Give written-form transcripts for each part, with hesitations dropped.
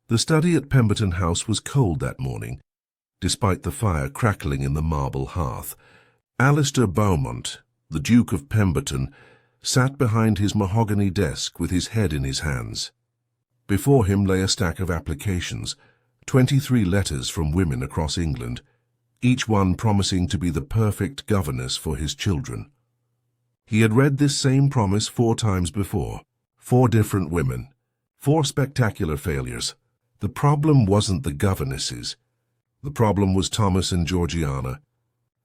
The study at Pemberton House was cold that morning, despite the fire crackling in the marble hearth. Alistair Bowmont, the Duke of Pemberton, sat behind his mahogany desk with his head in his hands. Before him lay a stack of applications, 23 letters from women across England, each one promising to be the perfect governess for his children. He had read this same promise 4 times before. 4 different women, 4 spectacular failures. The problem wasn't the governesses. The problem was Thomas and Georgiana.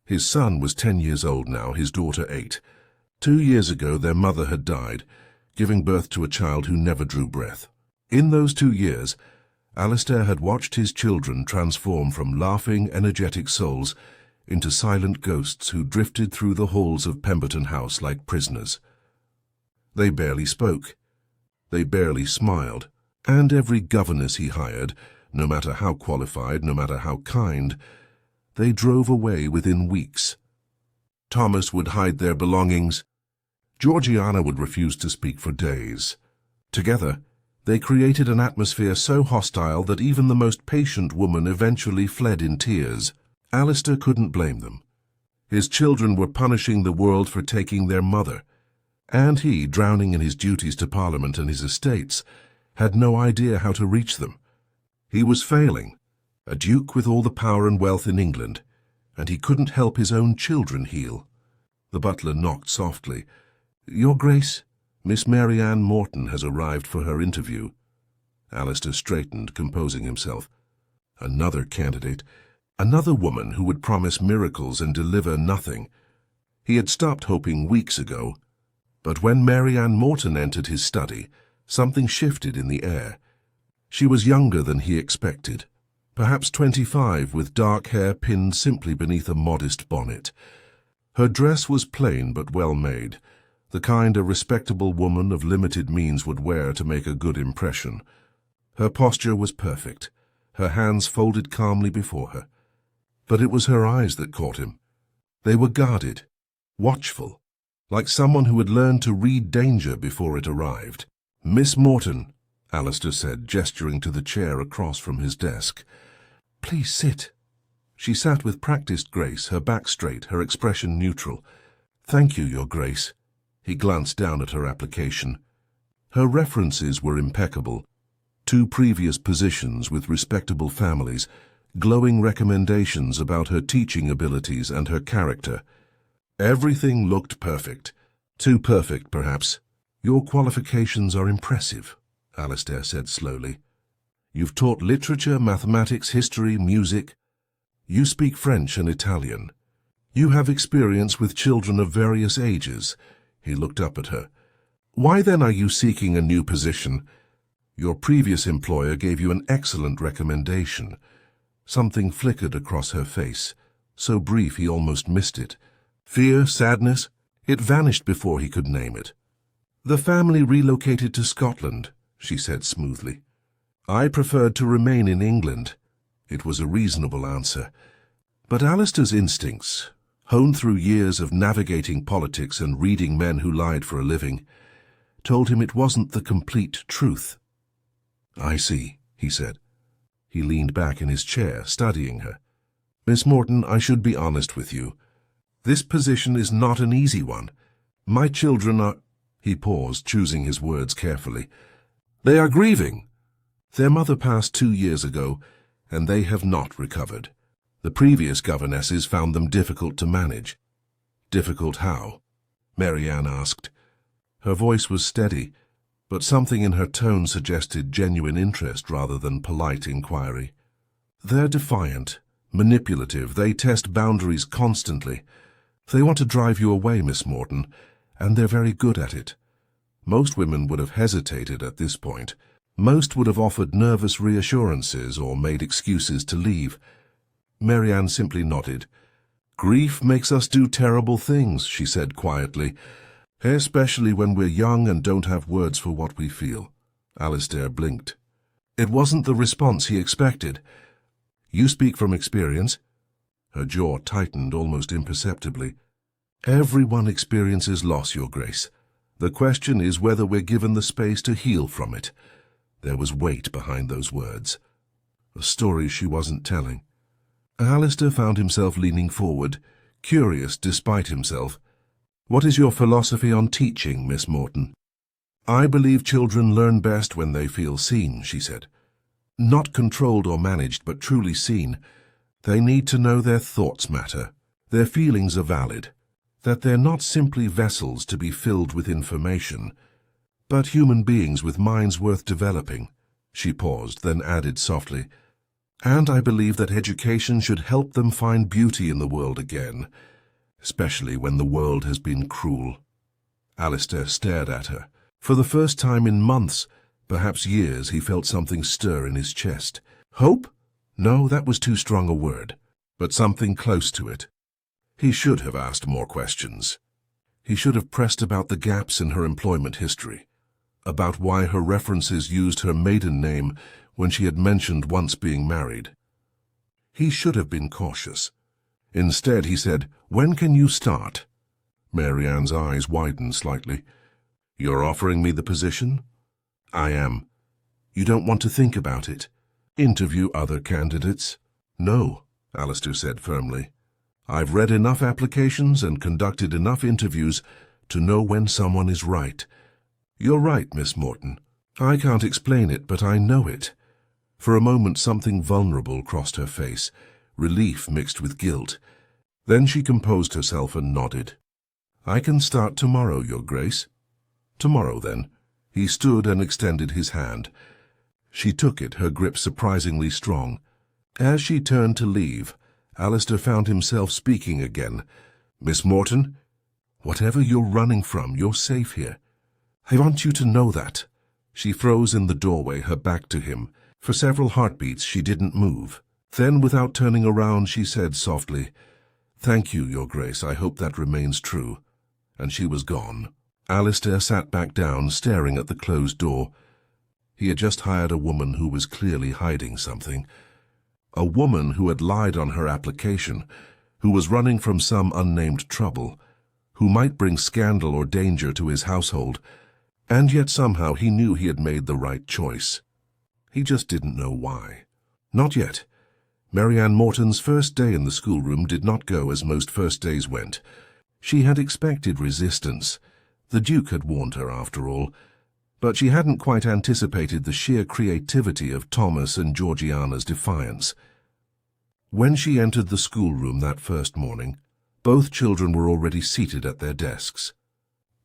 His son was 10 years old now, his daughter 8. 2 years ago their mother had died, giving birth to a child who never drew breath. In those 2 years, Alistair had watched his children transform from laughing, energetic souls into silent ghosts who drifted through the halls of Pemberton House like prisoners. They barely spoke. They barely smiled. And every governess he hired, no matter how qualified, no matter how kind, they drove away within weeks. Thomas would hide their belongings. Georgiana would refuse to speak for days. Together, they created an atmosphere so hostile that even the most patient woman eventually fled in tears. Alistair couldn't blame them. His children were punishing the world for taking their mother, and he, drowning in his duties to Parliament and his estates, had no idea how to reach them. He was failing, a duke with all the power and wealth in England, and he couldn't help his own children heal. The butler knocked softly. "Your Grace, Miss Maryanne Morton has arrived for her interview." Alistair straightened, composing himself. Another candidate, another woman who would promise miracles and deliver nothing. He had stopped hoping weeks ago, but when Maryanne Morton entered his study, something shifted in the air. She was younger than he expected, perhaps 25, with dark hair pinned simply beneath a modest bonnet. Her dress was plain but well made, the kind a respectable woman of limited means would wear to make a good impression. Her posture was perfect, her hands folded calmly before her. But it was her eyes that caught him. They were guarded, watchful, like someone who had learned to read danger before it arrived. "Miss Morton," Alistair said, gesturing to the chair across from his desk. "Please sit." She sat with practiced grace, her back straight, her expression neutral. "Thank you, Your Grace." He glanced down at her application. Her references were impeccable. 2 previous positions with respectable families, glowing recommendations about her teaching abilities and her character. Everything looked perfect. Too perfect, perhaps. "Your qualifications are impressive," Alistair said slowly. "You've taught literature, mathematics, history, music. You speak French and Italian. You have experience with children of various ages." He looked up at her. "Why then are you seeking a new position? Your previous employer gave you an excellent recommendation." Something flickered across her face, so brief he almost missed it. Fear, sadness, it vanished before he could name it. "The family relocated to Scotland," she said smoothly. "I preferred to remain in England." It was a reasonable answer. But Alistair's instincts, honed through years of navigating politics and reading men who lied for a living, told him it wasn't the complete truth. "I see," he said. He leaned back in his chair, studying her. "Miss Morton, I should be honest with you. This position is not an easy one. My children are—" He paused, choosing his words carefully. "They are grieving. Their mother passed 2 years ago, and they have not recovered. The previous governesses found them difficult to manage." "Difficult how?" Maryanne asked. Her voice was steady, but something in her tone suggested genuine interest rather than polite inquiry. "They're defiant, manipulative. They test boundaries constantly. They want to drive you away, Miss Morton, and they're very good at it. Most women would have hesitated at this point. Most would have offered nervous reassurances or made excuses to leave." Maryanne simply nodded. "Grief makes us do terrible things," she said quietly, "especially when we're young and don't have words for what we feel." Alistair blinked. It wasn't the response he expected. "You speak from experience?" Her jaw tightened almost imperceptibly. "Everyone experiences loss, Your Grace. The question is whether we're given the space to heal from it." There was weight behind those words. A story she wasn't telling. Alistair found himself leaning forward, curious despite himself. "What is your philosophy on teaching, Miss Morton?" "I believe children learn best when they feel seen," she said. "Not controlled or managed, but truly seen. They need to know their thoughts matter, their feelings are valid, that they're not simply vessels to be filled with information, but human beings with minds worth developing." She paused, then added softly, "And I believe that education should help them find beauty in the world again, especially when the world has been cruel." Alistair stared at her. For the first time in months, perhaps years, he felt something stir in his chest. Hope? No, that was too strong a word, but something close to it. He should have asked more questions. He should have pressed about the gaps in her employment history, about why her references used her maiden name when she had mentioned once being married. He should have been cautious. Instead, he said, "When can you start?" Maryanne's eyes widened slightly. "You're offering me the position?" "I am." "You don't want to think about it? Interview other candidates?" "No," Alistair said firmly. "I've read enough applications and conducted enough interviews to know when someone is right." "You're right, Miss Morton. I can't explain it, but I know it." For a moment something vulnerable crossed her face, relief mixed with guilt. Then she composed herself and nodded. "I can start tomorrow, Your Grace." "Tomorrow, then." He stood and extended his hand. She took it, her grip surprisingly strong. As she turned to leave, Alistair found himself speaking again. "Miss Morton, whatever you're running from, you're safe here. I want you to know that." She froze in the doorway, her back to him. For several heartbeats she didn't move. Then, without turning around, she said softly, "Thank you, Your Grace, I hope that remains true." And she was gone. Alistair sat back down, staring at the closed door. He had just hired a woman who was clearly hiding something. A woman who had lied on her application, who was running from some unnamed trouble, who might bring scandal or danger to his household, and yet somehow he knew he had made the right choice. He just didn't know why. Not yet. Maryanne Morton's first day in the schoolroom did not go as most first days went. She had expected resistance. The Duke had warned her, after all. But she hadn't quite anticipated the sheer creativity of Thomas and Georgiana's defiance. When she entered the schoolroom that first morning, both children were already seated at their desks.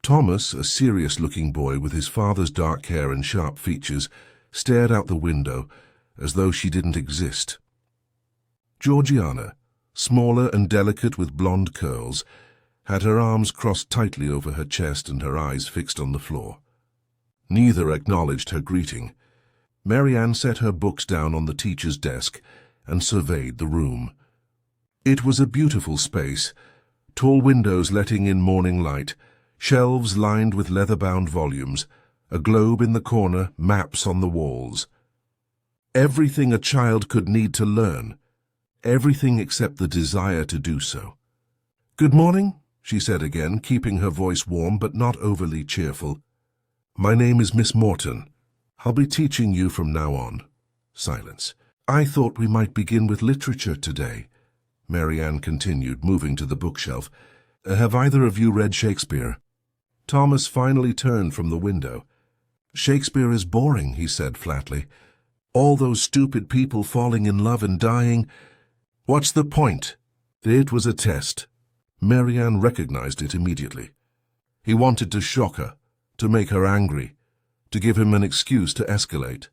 Thomas, a serious-looking boy with his father's dark hair and sharp features, stared out the window as though she didn't exist. Georgiana, smaller and delicate with blonde curls, had her arms crossed tightly over her chest and her eyes fixed on the floor. Neither acknowledged her greeting. Maryanne set her books down on the teacher's desk and surveyed the room. It was a beautiful space, tall windows letting in morning light, shelves lined with leather-bound volumes, a globe in the corner, maps on the walls. Everything a child could need to learn, everything except the desire to do so. "Good morning," she said again, keeping her voice warm but not overly cheerful. "My name is Miss Morton. I'll be teaching you from now on." Silence. "I thought we might begin with literature today," Maryanne continued, moving to the bookshelf. "Have either of you read Shakespeare?" Thomas finally turned from the window. "Shakespeare is boring," he said flatly. "All those stupid people falling in love and dying. What's the point?" It was a test. Maryanne recognized it immediately. He wanted to shock her, to make her angry, to give him an excuse to escalate.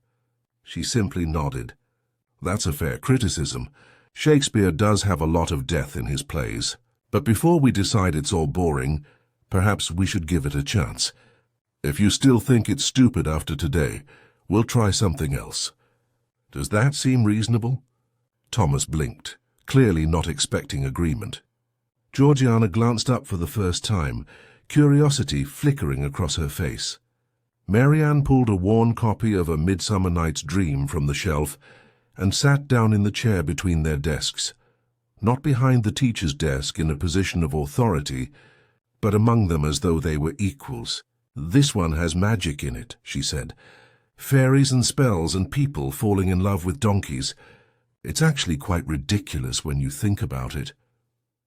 She simply nodded. "That's a fair criticism. Shakespeare does have a lot of death in his plays. But before we decide it's all boring, perhaps we should give it a chance. If you still think it's stupid after today, we'll try something else. Does that seem reasonable?" Thomas blinked, clearly not expecting agreement. Georgiana glanced up for the first time, curiosity flickering across her face. Maryanne pulled a worn copy of A Midsummer Night's Dream from the shelf and sat down in the chair between their desks, not behind the teacher's desk in a position of authority, but among them as though they were equals. "This one has magic in it," she said. Fairies and spells and people falling in love with donkeys. It's actually quite ridiculous when you think about it.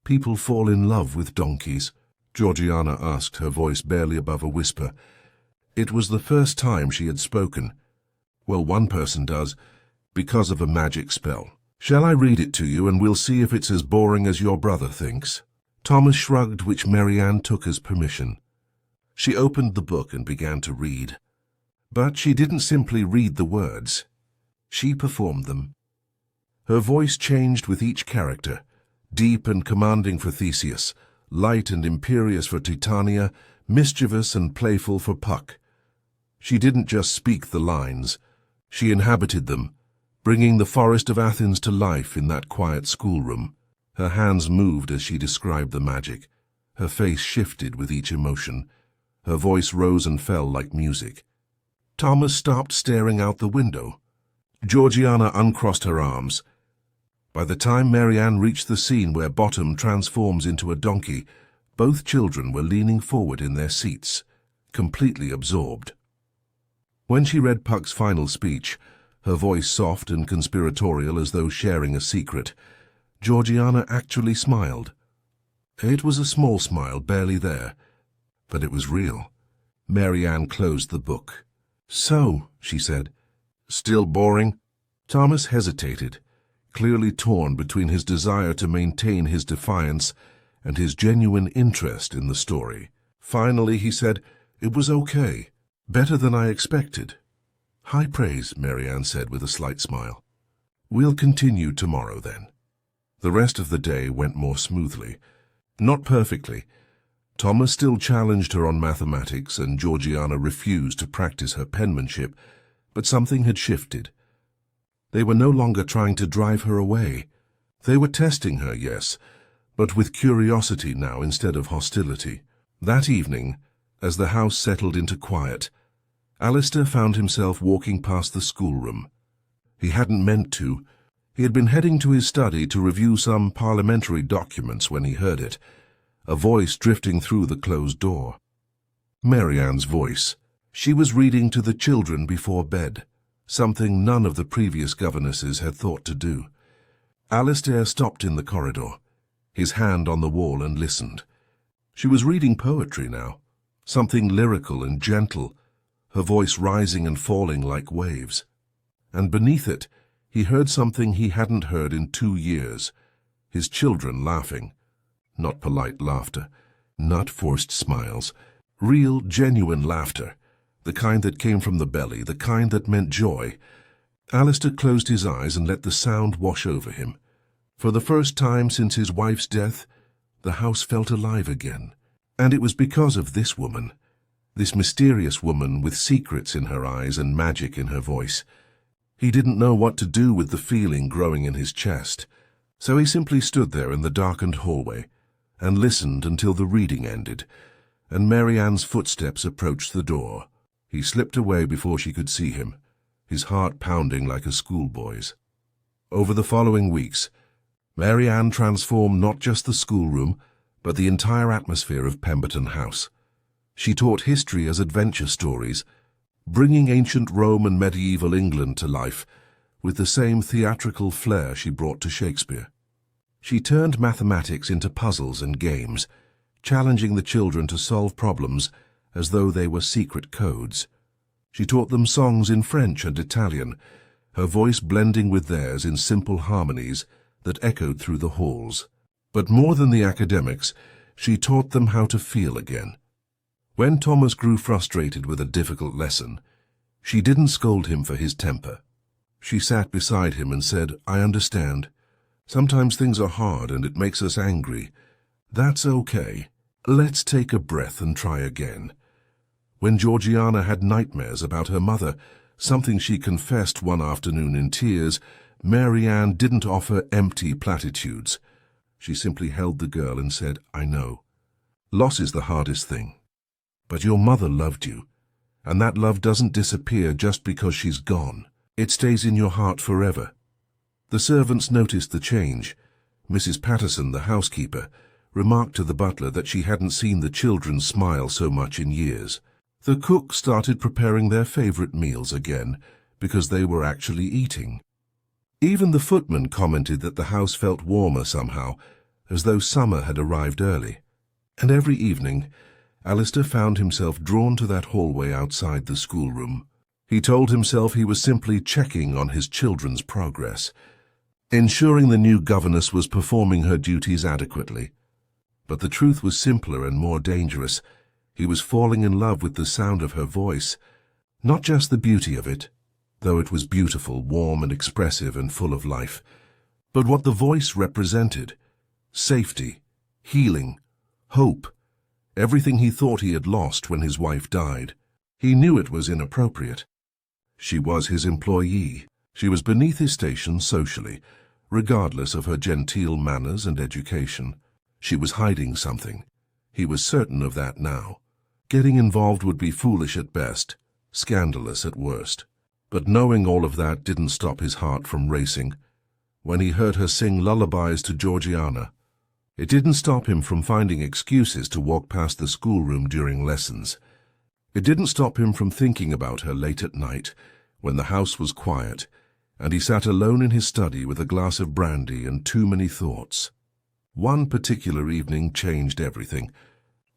People fall in love with donkeys? Georgiana asked, her voice barely above a whisper. It was the first time she had spoken. Well, one person does, because of a magic spell. Shall I read it to you and we'll see if it's as boring as your brother thinks? Thomas shrugged, which Maryanne took as permission. She opened the book and began to read. But she didn't simply read the words. She performed them. Her voice changed with each character, deep and commanding for Theseus, light and imperious for Titania, mischievous and playful for Puck. She didn't just speak the lines. She inhabited them, bringing the forest of Athens to life in that quiet schoolroom. Her hands moved as she described the magic. Her face shifted with each emotion. Her voice rose and fell like music. Thomas stopped staring out the window. Georgiana uncrossed her arms. By the time Maryanne reached the scene where Bottom transforms into a donkey, both children were leaning forward in their seats, completely absorbed. When she read Puck's final speech, her voice soft and conspiratorial as though sharing a secret, Georgiana actually smiled. It was a small smile, barely there, but it was real. Maryanne closed the book. So, she said, still boring? Thomas hesitated, clearly torn between his desire to maintain his defiance and his genuine interest in the story. Finally, he said, it was okay, better than I expected. High praise, Maryanne said with a slight smile. We'll continue tomorrow, then. The rest of the day went more smoothly. Not perfectly. Thomas still challenged her on mathematics, and Georgiana refused to practice her penmanship, but something had shifted. They were no longer trying to drive her away. They were testing her, yes, but with curiosity now instead of hostility. That evening, as the house settled into quiet, Alistair found himself walking past the schoolroom. He hadn't meant to. He had been heading to his study to review some parliamentary documents when he heard it, a voice drifting through the closed door. Maryanne's voice. She was reading to the children before bed, something none of the previous governesses had thought to do. Alistair stopped in the corridor, his hand on the wall, and listened. She was reading poetry now, something lyrical and gentle, her voice rising and falling like waves. And beneath it, he heard something he hadn't heard in 2 years, his children laughing. Not polite laughter, not forced smiles, real, genuine laughter, the kind that came from the belly, the kind that meant joy. Alistair closed his eyes and let the sound wash over him. For the first time since his wife's death, the house felt alive again. And it was because of this woman, this mysterious woman with secrets in her eyes and magic in her voice. He didn't know what to do with the feeling growing in his chest, so he simply stood there in the darkened hallway and listened until the reading ended, and Maryanne's footsteps approached the door. He slipped away before she could see him, his heart pounding like a schoolboy's. Over the following weeks, Maryanne transformed not just the schoolroom, but the entire atmosphere of Pemberton House. She taught history as adventure stories, bringing ancient Rome and medieval England to life with the same theatrical flair she brought to Shakespeare. She turned mathematics into puzzles and games, challenging the children to solve problems as though they were secret codes. She taught them songs in French and Italian, her voice blending with theirs in simple harmonies that echoed through the halls. But more than the academics, she taught them how to feel again. When Thomas grew frustrated with a difficult lesson, she didn't scold him for his temper. She sat beside him and said, "I understand. Sometimes things are hard and it makes us angry. That's okay. Let's take a breath and try again." When Georgiana had nightmares about her mother, something she confessed one afternoon in tears, Maryanne didn't offer empty platitudes. She simply held the girl and said, "I know. Loss is the hardest thing. But your mother loved you, and that love doesn't disappear just because she's gone. It stays in your heart forever." The servants noticed the change. Mrs. Patterson, the housekeeper, remarked to the butler that she hadn't seen the children smile so much in years. The cook started preparing their favorite meals again, because they were actually eating. Even the footman commented that the house felt warmer somehow, as though summer had arrived early. And every evening, Alistair found himself drawn to that hallway outside the schoolroom. He told himself he was simply checking on his children's progress, ensuring the new governess was performing her duties adequately. But the truth was simpler and more dangerous. He was falling in love with the sound of her voice, not just the beauty of it, though it was beautiful, warm and expressive and full of life, but what the voice represented: safety, healing, hope, everything he thought he had lost when his wife died. He knew it was inappropriate. She was his employee. She was beneath his station socially, regardless of her genteel manners and education. She was hiding something. He was certain of that now. Getting involved would be foolish at best, scandalous at worst. But knowing all of that didn't stop his heart from racing. When he heard her sing lullabies to Georgiana, it didn't stop him from finding excuses to walk past the schoolroom during lessons. It didn't stop him from thinking about her late at night, when the house was quiet, and he sat alone in his study with a glass of brandy and too many thoughts. One particular evening changed everything.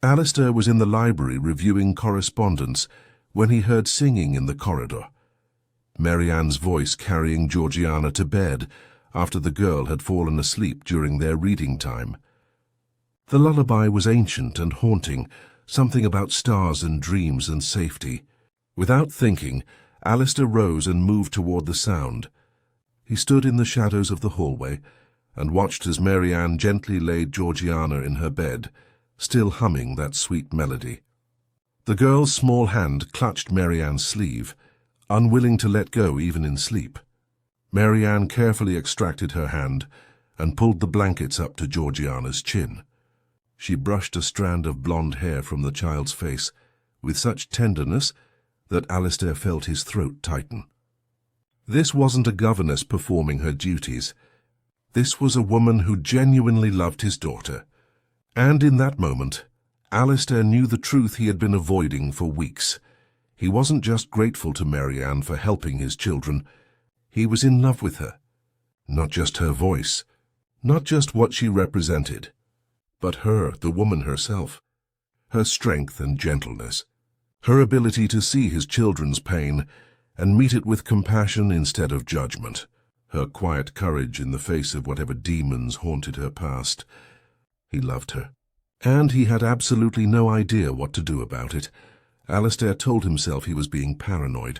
Alistair was in the library reviewing correspondence when he heard singing in the corridor. Maryanne's voice carrying Georgiana to bed after the girl had fallen asleep during their reading time. The lullaby was ancient and haunting, something about stars and dreams and safety. Without thinking, Alistair rose and moved toward the sound. He stood in the shadows of the hallway and watched as Maryanne gently laid Georgiana in her bed, still humming that sweet melody. The girl's small hand clutched Maryanne's sleeve, unwilling to let go even in sleep. Maryanne carefully extracted her hand and pulled the blankets up to Georgiana's chin. She brushed a strand of blonde hair from the child's face with such tenderness that Alistair felt his throat tighten. This wasn't a governess performing her duties. This was a woman who genuinely loved his daughter. And in that moment, Alistair knew the truth he had been avoiding for weeks. He wasn't just grateful to Maryanne for helping his children. He was in love with her. Not just her voice, not just what she represented, but her, the woman herself. Her strength and gentleness. Her ability to see his children's pain and meet it with compassion instead of judgment. Her quiet courage in the face of whatever demons haunted her past. He loved her. And he had absolutely no idea what to do about it. Alistair told himself he was being paranoid.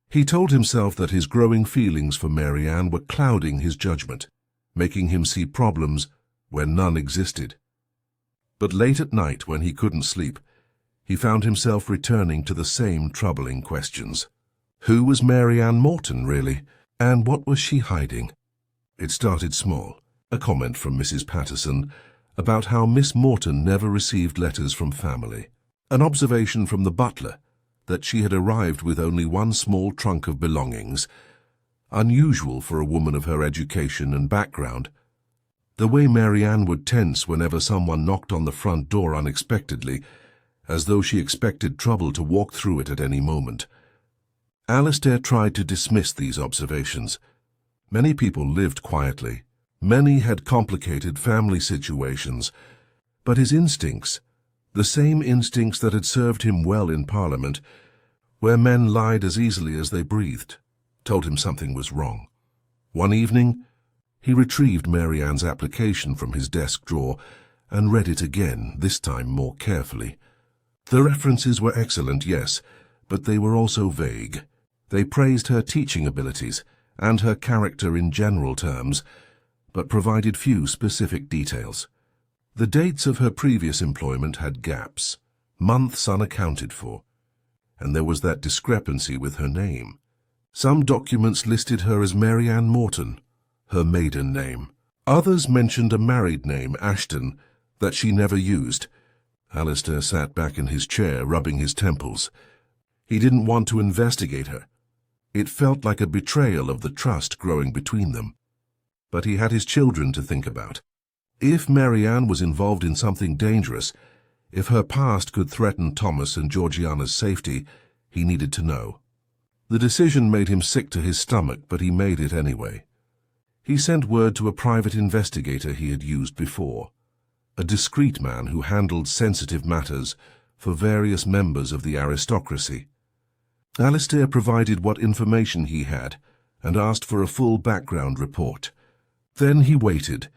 He told himself that his growing feelings for Maryanne were clouding his judgment, making him see problems where none existed. But late at night, when he couldn't sleep, he found himself returning to the same troubling questions. Who was Maryanne Morton, really? And what was she hiding? It started small. A comment from Mrs. Patterson about how Miss Morton never received letters from family. An observation from the butler that she had arrived with only one small trunk of belongings, unusual for a woman of her education and background. The way Maryanne would tense whenever someone knocked on the front door unexpectedly, as though she expected trouble to walk through it at any moment. Alistair tried to dismiss these observations. Many people lived quietly. Many had complicated family situations. But his instincts, the same instincts that had served him well in Parliament, where men lied as easily as they breathed, told him something was wrong. One evening, he retrieved Maryanne's application from his desk drawer and read it again, this time more carefully. The references were excellent, yes, but they were also vague. They praised her teaching abilities and her character in general terms, but provided few specific details. The dates of her previous employment had gaps, months unaccounted for, and there was that discrepancy with her name. Some documents listed her as Maryanne Morton, her maiden name. Others mentioned a married name, Ashton, that she never used. Alistair sat back in his chair, rubbing his temples. He didn't want to investigate her. It felt like a betrayal of the trust growing between them. But he had his children to think about. If Maryanne was involved in something dangerous, If her past could threaten Thomas and Georgiana's safety, he needed to know. The decision made him sick to his stomach, but he made it anyway. He sent word to a private investigator he had used before, a discreet man who handled sensitive matters for various members of the aristocracy. Alistair provided what information he had and asked for a full background report. Then he waited,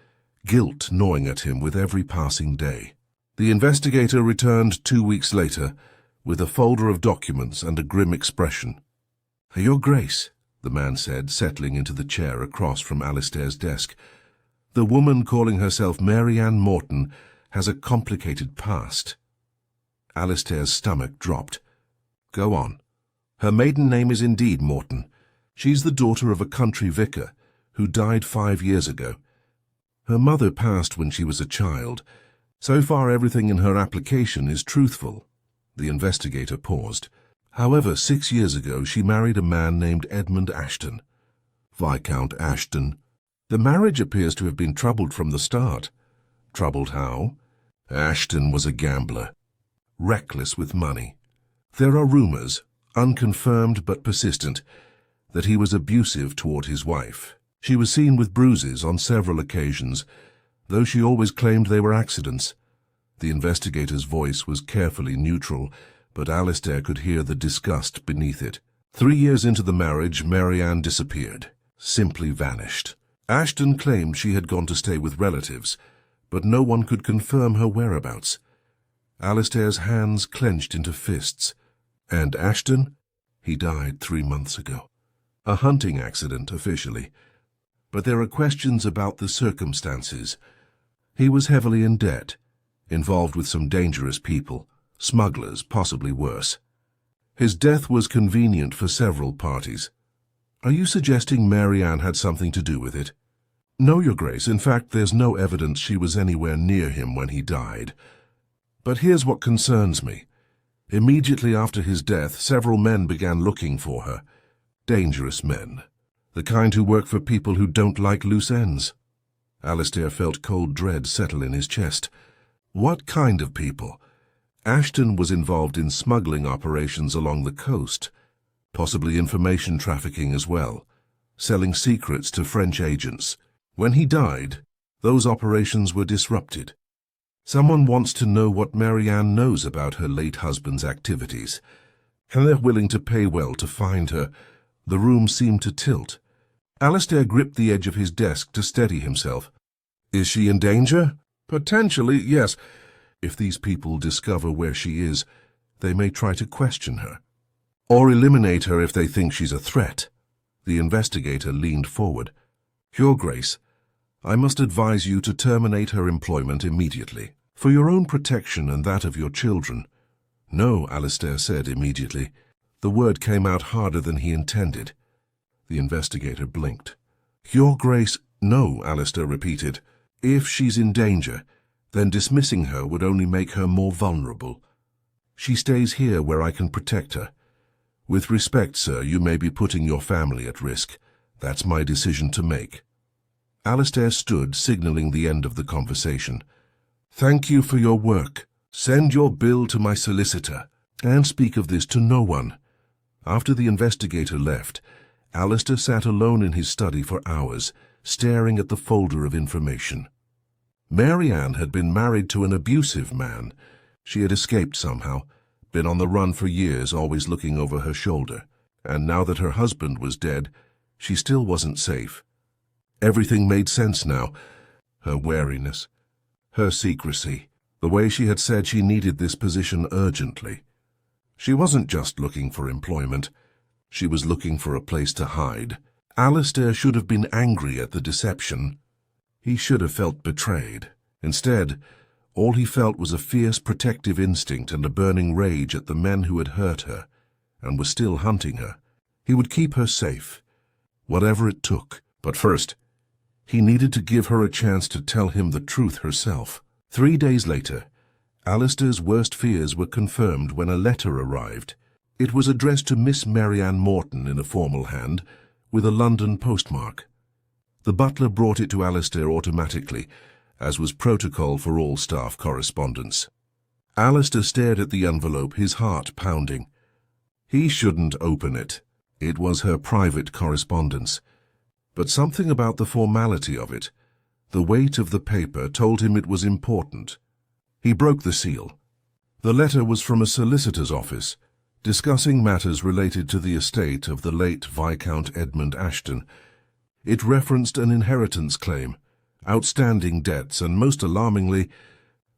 guilt gnawing at him with every passing day. The investigator returned 2 weeks later with a folder of documents and a grim expression. "Your Grace," the man said, settling into the chair across from Alistair's desk, "the woman calling herself Maryanne Morton has a complicated past." Alistair's stomach dropped. "Go on." "Her maiden name is indeed Morton. She's the daughter of a country vicar who died 5 years ago. Her mother passed when she was a child. So far, everything in her application is truthful." The investigator paused. "However, 6 years ago she married a man named Edmund Ashton." "Viscount Ashton." "The marriage appears to have been troubled from the start." "Troubled how?" "Ashton was a gambler, reckless with money. There are rumors, unconfirmed but persistent, that he was abusive toward his wife. She was seen with bruises on several occasions, though she always claimed they were accidents." The investigator's voice was carefully neutral, but Alistair could hear the disgust beneath it. 3 years into the marriage, Maryanne disappeared, simply vanished. Ashton claimed she had gone to stay with relatives, but no one could confirm her whereabouts. Alistair's hands clenched into fists. "And Ashton? He died 3 months ago. A hunting accident, officially. But there are questions about the circumstances. He was heavily in debt, involved with some dangerous people, smugglers, possibly worse. His death was convenient for several parties. Are you suggesting Maryanne had something to do with it?" "No, Your Grace. In fact, there's no evidence she was anywhere near him when he died. But here's what concerns me. Immediately after his death, several men began looking for her. Dangerous men. The kind who work for people who don't like loose ends." Alistair felt cold dread settle in his chest. "What kind of people?" "Ashton was involved in smuggling operations along the coast, possibly information trafficking as well, selling secrets to French agents. When he died, those operations were disrupted. Someone wants to know what Maryanne knows about her late husband's activities, and they're willing to pay well to find her." The room seemed to tilt. Alistair gripped the edge of his desk to steady himself. "Is she in danger?" "Potentially, yes. If these people discover where she is, they may try to question her, or eliminate her if they think she's a threat." The investigator leaned forward. "Your Grace, I must advise you to terminate her employment immediately, for your own protection and that of your children." "No," Alistair said immediately. The word came out harder than he intended. The investigator blinked. "Your Grace—" "No," Alistair repeated. "If she's in danger, then dismissing her would only make her more vulnerable. She stays here where I can protect her. With respect, sir, you may be putting your family at risk. That's my decision to make." Alistair stood, signaling the end of the conversation. "Thank you for your work. Send your bill to my solicitor, and speak of this to no one." After the investigator left, Alistair sat alone in his study for hours, staring at the folder of information. Maryanne had been married to an abusive man. She had escaped somehow, been on the run for years, always looking over her shoulder. And now that her husband was dead, she still wasn't safe. Everything made sense now. Her wariness, her secrecy, the way she had said she needed this position urgently. She wasn't just looking for employment. She was looking for a place to hide. Alistair should have been angry at the deception. He should have felt betrayed. Instead, all he felt was a fierce protective instinct and a burning rage at the men who had hurt her and were still hunting her. He would keep her safe, whatever it took. But first, he needed to give her a chance to tell him the truth herself. 3 days later, Alistair's worst fears were confirmed when a letter arrived. It was addressed to Miss Maryanne Morton in a formal hand, with a London postmark. The butler brought it to Alistair automatically, as was protocol for all staff correspondence. Alistair stared at the envelope, his heart pounding. He shouldn't open it. It was her private correspondence. But something about the formality of it, the weight of the paper, told him it was important. He broke the seal. The letter was from a solicitor's office, discussing matters related to the estate of the late Viscount Edmund Ashton. It referenced an inheritance claim, outstanding debts, and, most alarmingly,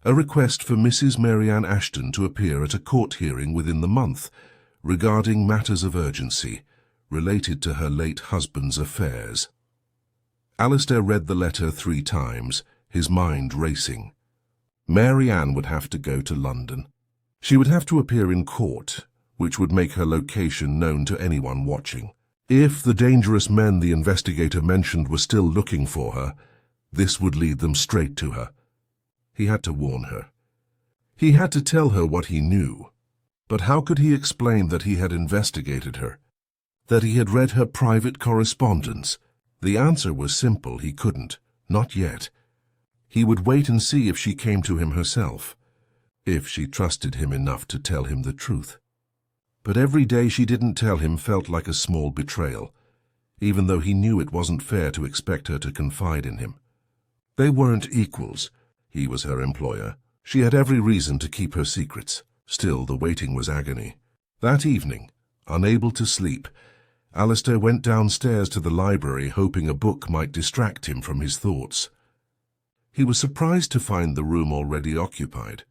a request for Mrs. Maryanne Ashton to appear at a court hearing within the month regarding matters of urgency related to her late husband's affairs. Alistair read the letter 3 times, his mind racing. Maryanne would have to go to London. She would have to appear in court, which would make her location known to anyone watching. If the dangerous men the investigator mentioned were still looking for her, this would lead them straight to her. He had to warn her. He had to tell her what he knew. But how could he explain that he had investigated her? That he had read her private correspondence? The answer was simple: he couldn't. Not yet. He would wait and see if she came to him herself, if she trusted him enough to tell him the truth. But every day she didn't tell him felt like a small betrayal, even though he knew it wasn't fair to expect her to confide in him. They weren't equals. He was her employer. She had every reason to keep her secrets. Still, the waiting was agony. That evening, unable to sleep, Alistair went downstairs to the library, hoping a book might distract him from his thoughts. He was surprised to find the room already occupied.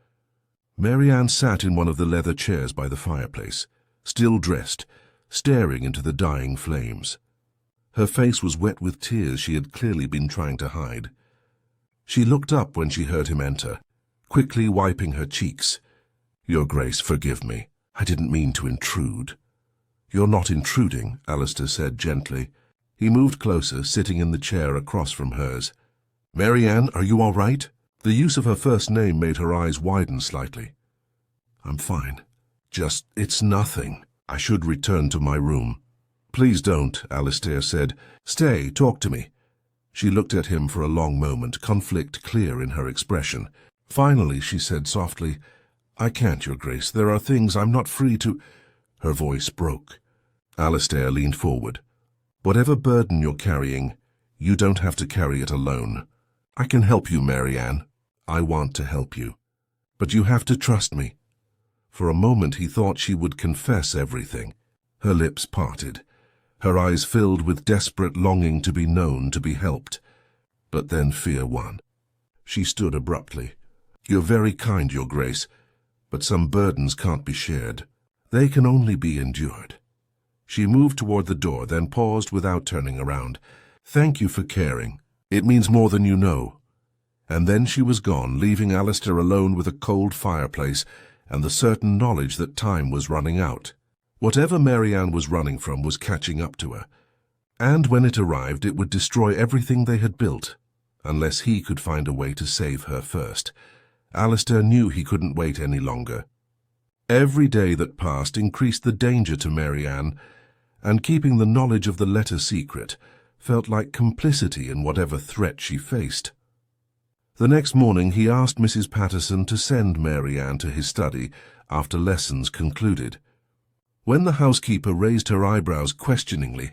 Maryanne sat in one of the leather chairs by the fireplace, still dressed, staring into the dying flames. Her face was wet with tears she had clearly been trying to hide. She looked up when she heard him enter, quickly wiping her cheeks. "Your Grace, forgive me. I didn't mean to intrude." "You're not intruding," Alistair said gently. He moved closer, sitting in the chair across from hers. "Maryanne, are you all right?" The use of her first name made her eyes widen slightly. "I'm fine. It's nothing. I should return to my room." "Please don't," Alistair said. "Stay, talk to me." She looked at him for a long moment, conflict clear in her expression. Finally, she said softly, "I can't, Your Grace. There are things I'm not free to—" Her voice broke. Alistair leaned forward. "Whatever burden you're carrying, you don't have to carry it alone. I can help you, Maryanne. I want to help you. But you have to trust me." For a moment he thought she would confess everything. Her lips parted. Her eyes filled with desperate longing to be known, to be helped. But then fear won. She stood abruptly. "You're very kind, Your Grace, but some burdens can't be shared. They can only be endured." She moved toward the door, then paused without turning around. "Thank you for caring. It means more than you know." And then she was gone, leaving Alistair alone with a cold fireplace and the certain knowledge that time was running out. Whatever Maryanne was running from was catching up to her. And when it arrived, it would destroy everything they had built, unless he could find a way to save her first. Alistair knew he couldn't wait any longer. Every day that passed increased the danger to Maryanne, and keeping the knowledge of the letter secret felt like complicity in whatever threat she faced. The next morning he asked Mrs. Patterson to send Maryanne to his study after lessons concluded. When the housekeeper raised her eyebrows questioningly,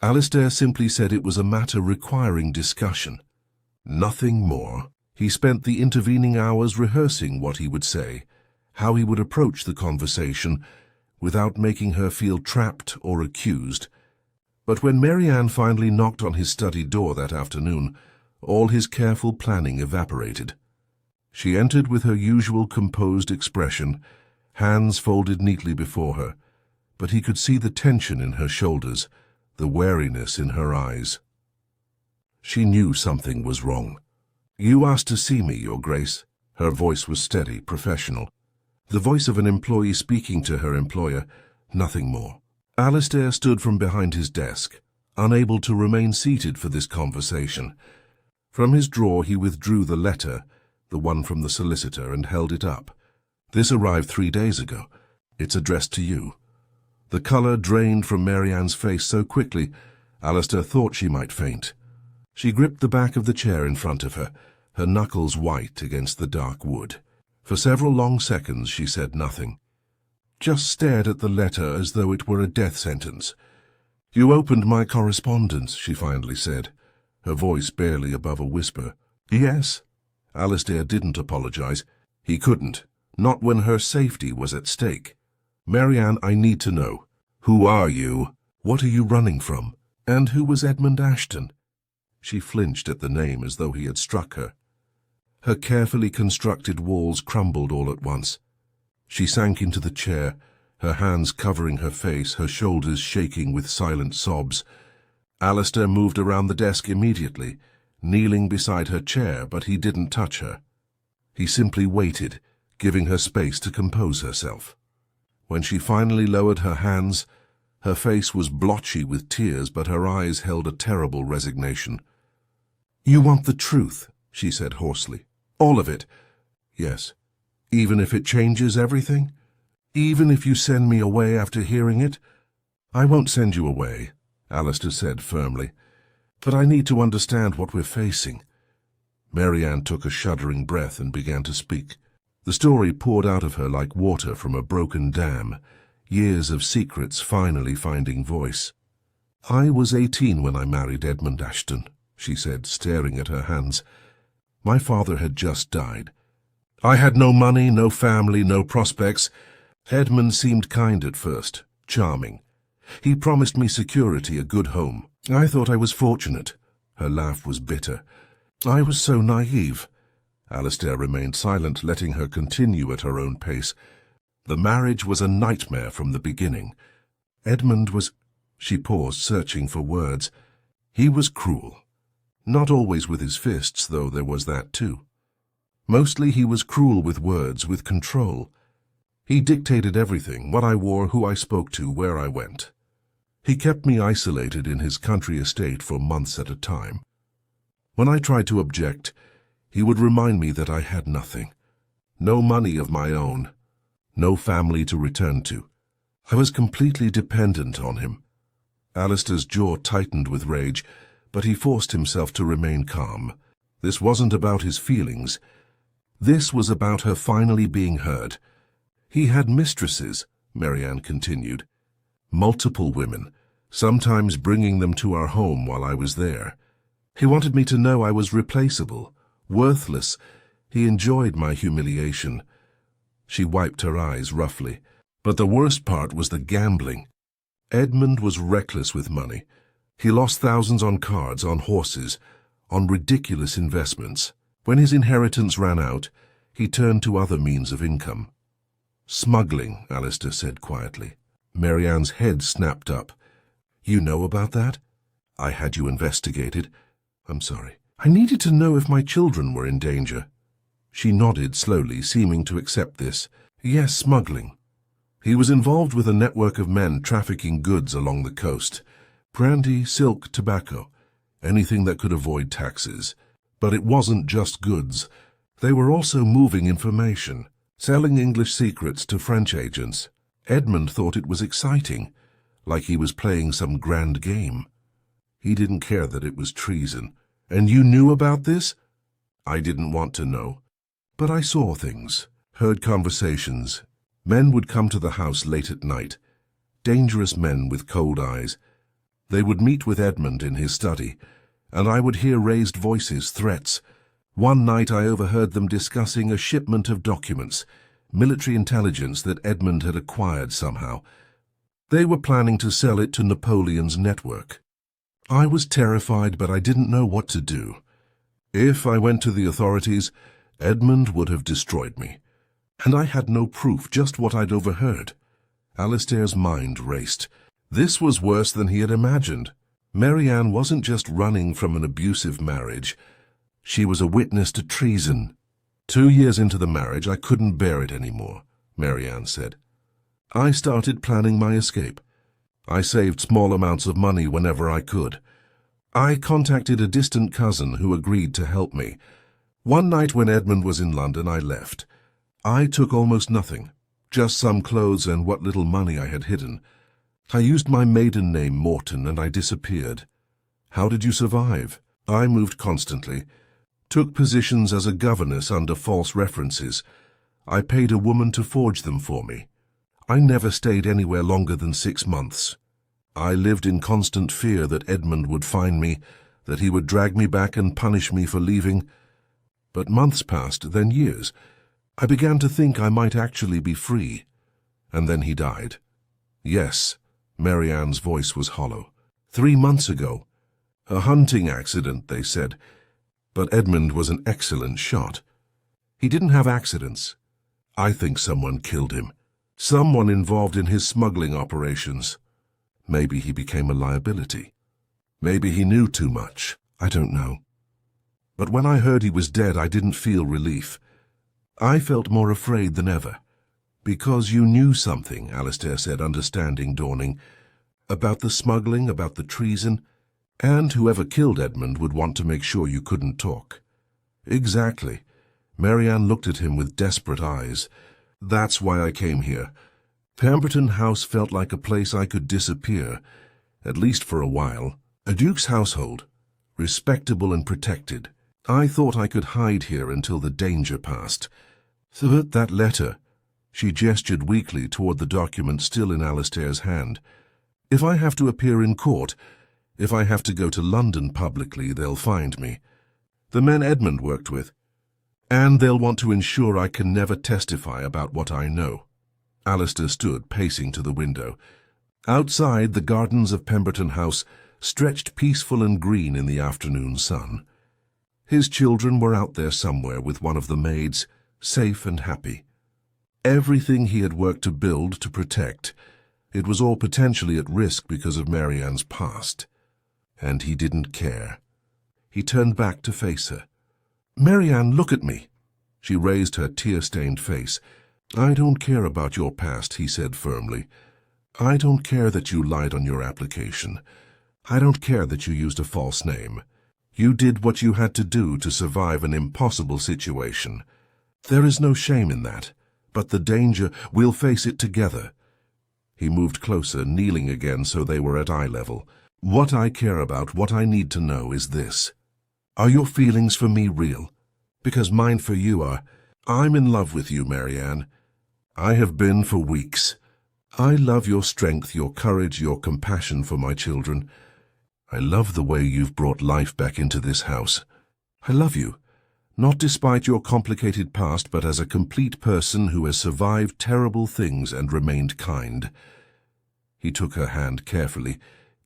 Alistair simply said it was a matter requiring discussion. Nothing more. He spent the intervening hours rehearsing what he would say, how he would approach the conversation without making her feel trapped or accused. But when Maryanne finally knocked on his study door that afternoon, all his careful planning evaporated. She entered with her usual composed expression, hands folded neatly before her, but he could see the tension in her shoulders, the wariness in her eyes. She knew something was wrong. "You asked to see me, Your Grace." Her voice was steady, professional. The voice of an employee speaking to her employer, nothing more. Alistair stood from behind his desk, unable to remain seated for this conversation. From his drawer he withdrew the letter, the one from the solicitor, and held it up. "This arrived 3 days ago. It's addressed to you." The colour drained from Maryanne's face so quickly, Alistair thought she might faint. She gripped the back of the chair in front of her, her knuckles white against the dark wood. For several long seconds she said nothing, just stared at the letter as though it were a death sentence. "You opened my correspondence," she finally said, her voice barely above a whisper. "Yes." Alistair didn't apologize. He couldn't, not when her safety was at stake. "Maryanne, I need to know. Who are you? What are you running from? And who was Edmund Ashton?" She flinched at the name as though he had struck her. Her carefully constructed walls crumbled all at once. She sank into the chair, her hands covering her face, her shoulders shaking with silent sobs. Alistair moved around the desk immediately, kneeling beside her chair, but he didn't touch her. He simply waited, giving her space to compose herself. When she finally lowered her hands, her face was blotchy with tears, but her eyes held a terrible resignation. "You want the truth," she said hoarsely. "All of it?" "Yes. Even if it changes everything? Even if you send me away after hearing it?" "I won't send you away," Alistair said firmly. "But I need to understand what we're facing." Maryanne took a shuddering breath and began to speak. The story poured out of her like water from a broken dam, years of secrets finally finding voice. "I was 18 when I married Edmund Ashton," she said, staring at her hands. "My father had just died. I had no money, no family, no prospects. Edmund seemed kind at first, charming. He promised me security, a good home. I thought I was fortunate." Her laugh was bitter. "I was so naive." Alistair remained silent, letting her continue at her own pace. "The marriage was a nightmare from the beginning. Edmund was—" She paused, searching for words. "He was cruel. Not always with his fists, though there was that too. Mostly he was cruel with words, with control. He dictated everything, what I wore, who I spoke to, where I went. He kept me isolated in his country estate for months at a time. When I tried to object, he would remind me that I had nothing. No money of my own. No family to return to. I was completely dependent on him." Alistair's jaw tightened with rage, but he forced himself to remain calm. This wasn't about his feelings. This was about her finally being heard. "He had mistresses," Maryanne continued. "Multiple women, sometimes bringing them to our home while I was there. He wanted me to know I was replaceable, worthless. He enjoyed my humiliation." She wiped her eyes roughly. "But the worst part was the gambling. Edmund was reckless with money. He lost thousands on cards, on horses, on ridiculous investments. When his inheritance ran out, he turned to other means of income." "Smuggling," Alistair said quietly. Maryanne's head snapped up. "You know about that?" "I had you investigated." "I'm sorry. I needed to know if my children were in danger." She nodded slowly, seeming to accept this. "Yes, smuggling. He was involved with a network of men trafficking goods along the coast. Brandy, silk, tobacco, anything that could avoid taxes. But it wasn't just goods. They were also moving information, selling English secrets to French agents. Edmund thought it was exciting, like he was playing some grand game. He didn't care that it was treason. And you knew about this?" "I didn't want to know. But I saw things, heard conversations. Men would come to the house late at night. Dangerous men with cold eyes. They would meet with Edmund in his study, and I would hear raised voices, threats. One night I overheard them discussing a shipment of documents, military intelligence that Edmund had acquired somehow. They were planning to sell it to Napoleon's network. I was terrified, but I didn't know what to do. If I went to the authorities, Edmund would have destroyed me. And I had no proof, just what I'd overheard." Alistair's mind raced. This was worse than he had imagined. Maryanne wasn't just running from an abusive marriage. She was a witness to treason. 2 years into the marriage, I couldn't bear it anymore, Maryanne said. I started planning my escape. I saved small amounts of money whenever I could. I contacted a distant cousin who agreed to help me. One night when Edmund was in London, I left. I took almost nothing, just some clothes and what little money I had hidden. I used my maiden name, Morton, and I disappeared. How did you survive? I moved constantly, took positions as a governess under false references. I paid a woman to forge them for me. I never stayed anywhere longer than 6 months. I lived in constant fear that Edmund would find me, that he would drag me back and punish me for leaving. But months passed, then years. I began to think I might actually be free. And then he died. Yes, Maryanne's voice was hollow. 3 months ago. A hunting accident, they said. But Edmund was an excellent shot. He didn't have accidents. I think someone killed him. Someone involved in his smuggling operations. Maybe he became a liability. Maybe he knew too much. I don't know. But when I heard he was dead, I didn't feel relief. I felt more afraid than ever. Because you knew something, Alistair said, understanding dawning. About the smuggling, about the treason, and whoever killed Edmund would want to make sure you couldn't talk. Exactly. Maryanne looked at him with desperate eyes. That's why I came here. Pemberton House felt like a place I could disappear, at least for a while. A duke's household, respectable and protected. I thought I could hide here until the danger passed. But that letter, she gestured weakly toward the document still in Alistair's hand. If I have to appear in court, if I have to go to London publicly, they'll find me. The men Edmund worked with. And they'll want to ensure I can never testify about what I know. Alistair stood, pacing to the window. Outside, the gardens of Pemberton House stretched peaceful and green in the afternoon sun. His children were out there somewhere with one of the maids, safe and happy. Everything he had worked to build, to protect, it was all potentially at risk because of Maryanne's past. And he didn't care. He turned back to face her. "Maryanne, look at me." She raised her tear-stained face. "I don't care about your past," he said firmly. "I don't care that you lied on your application. I don't care that you used a false name. You did what you had to do to survive an impossible situation. There is no shame in that, but the danger, we'll face it together." He moved closer, kneeling again so they were at eye level. "What I care about, what I need to know is this. Are your feelings for me real? Because mine for you are. I'm in love with you, Maryanne. I have been for weeks. I love your strength, your courage, your compassion for my children. I love the way you've brought life back into this house. I love you, not despite your complicated past, but as a complete person who has survived terrible things and remained kind." He took her hand carefully,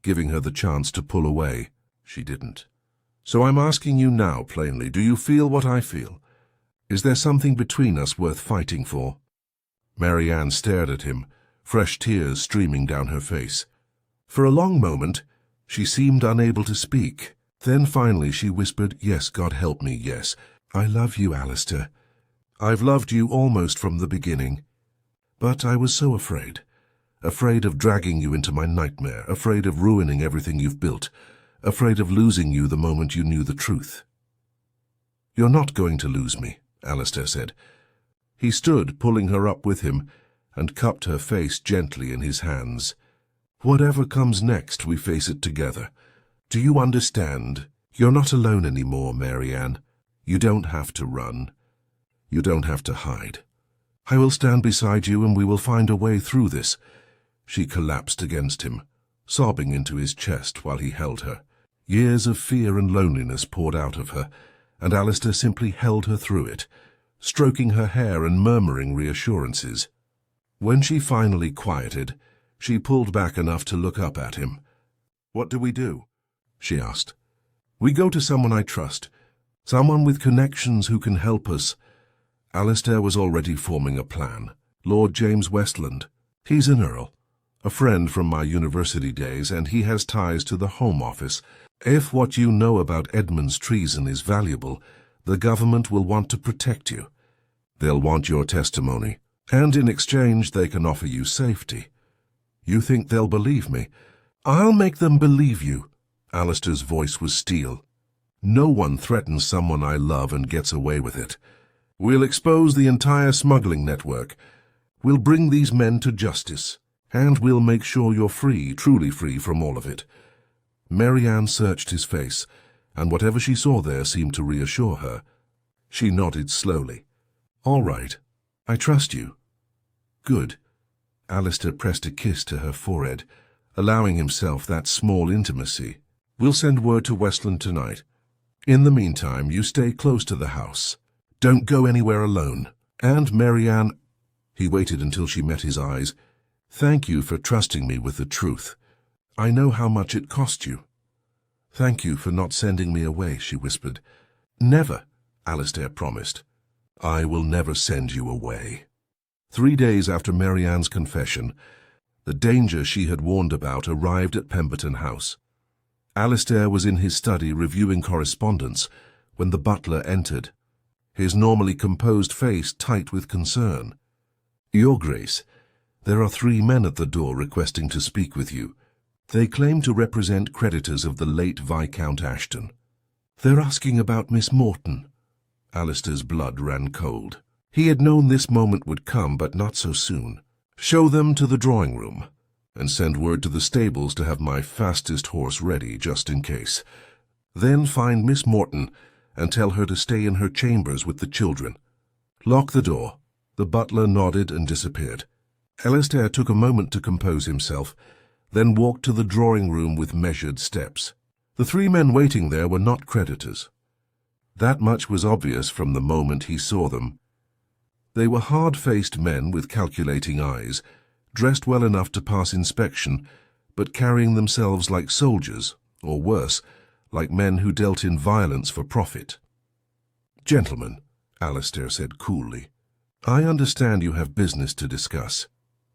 giving her the chance to pull away. She didn't. "So I'm asking you now, plainly, do you feel what I feel? Is there something between us worth fighting for?" Maryanne stared at him, fresh tears streaming down her face. For a long moment, she seemed unable to speak. Then finally she whispered, "Yes, God help me, yes. I love you, Alistair. I've loved you almost from the beginning. But I was so afraid. Afraid of dragging you into my nightmare, afraid of ruining everything you've built, afraid of losing you the moment you knew the truth." "You're not going to lose me," Alistair said. He stood, pulling her up with him, and cupped her face gently in his hands. "Whatever comes next, we face it together. Do you understand? You're not alone anymore, Maryanne. You don't have to run. You don't have to hide. I will stand beside you and we will find a way through this." She collapsed against him, sobbing into his chest while he held her. Years of fear and loneliness poured out of her, and Alistair simply held her through it, stroking her hair and murmuring reassurances. When she finally quieted, she pulled back enough to look up at him. "What do we do?" she asked. "We go to someone I trust, someone with connections who can help us." Alistair was already forming a plan. "Lord James Westland. He's an earl, a friend from my university days, and he has ties to the Home Office. If what you know about Edmund's treason is valuable, the government will want to protect you. They'll want your testimony, and in exchange they can offer you safety. You think they'll believe me?" "I'll make them believe you." Alistair's voice was steel. "No one threatens someone I love and gets away with it. We'll expose the entire smuggling network. We'll bring these men to justice, and we'll make sure you're free, truly free from all of it." Maryanne searched his face, and whatever she saw there seemed to reassure her. She nodded slowly. "All right, I trust you. Good. Alistair pressed a kiss to her forehead, allowing himself that small intimacy. We'll send word to Westland tonight. In the meantime, you stay close to the house. Don't go anywhere alone. And Maryanne... He waited until she met his eyes. Thank you for trusting me with the truth. I know how much it cost you. Thank you for not sending me away, she whispered. Never, Alistair promised. I will never send you away. 3 days after Maryanne's confession, the danger she had warned about arrived at Pemberton House. Alistair was in his study reviewing correspondence when the butler entered, his normally composed face tight with concern. Your Grace, there are 3 men at the door requesting to speak with you. They claim to represent creditors of the late Viscount Ashton. They're asking about Miss Morton. Alistair's blood ran cold. He had known this moment would come, but not so soon. Show them to the drawing room, and send word to the stables to have my fastest horse ready, just in case. Then find Miss Morton, and tell her to stay in her chambers with the children. Lock the door. The butler nodded and disappeared. Alistair took a moment to compose himself, then walked to the drawing room with measured steps. The 3 men waiting there were not creditors. That much was obvious from the moment he saw them. They were hard-faced men with calculating eyes, dressed well enough to pass inspection, but carrying themselves like soldiers, or worse, like men who dealt in violence for profit. Gentlemen, Alistair said coolly, I understand you have business to discuss.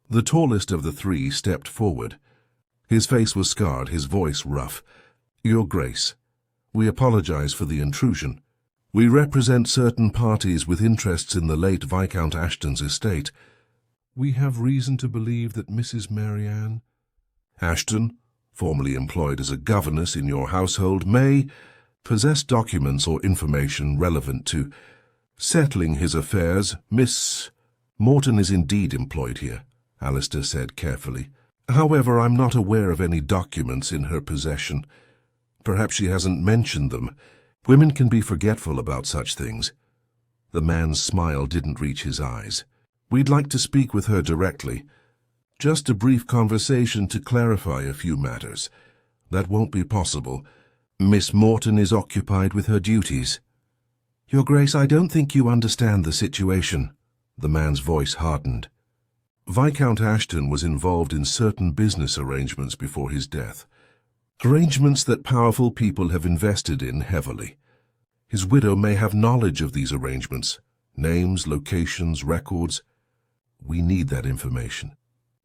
The tallest of the 3 stepped forward. His face was scarred, his voice rough. Your Grace, we apologize for the intrusion. We represent certain parties with interests in the late Viscount Ashton's estate. We have reason to believe that Mrs. Maryanne Ashton, formerly employed as a governess in your household, may possess documents or information relevant to settling his affairs. Miss Morton is indeed employed here, Alistair said carefully. However, I'm not aware of any documents in her possession. Perhaps she hasn't mentioned them. Women can be forgetful about such things. The man's smile didn't reach his eyes. We'd like to speak with her directly. Just a brief conversation to clarify a few matters. That won't be possible. Miss Morton is occupied with her duties. Your Grace, I don't think you understand the situation. The man's voice hardened. Viscount Ashton was involved in certain business arrangements before his death. Arrangements that powerful people have invested in heavily. His widow may have knowledge of these arrangements. Names, locations, records. We need that information.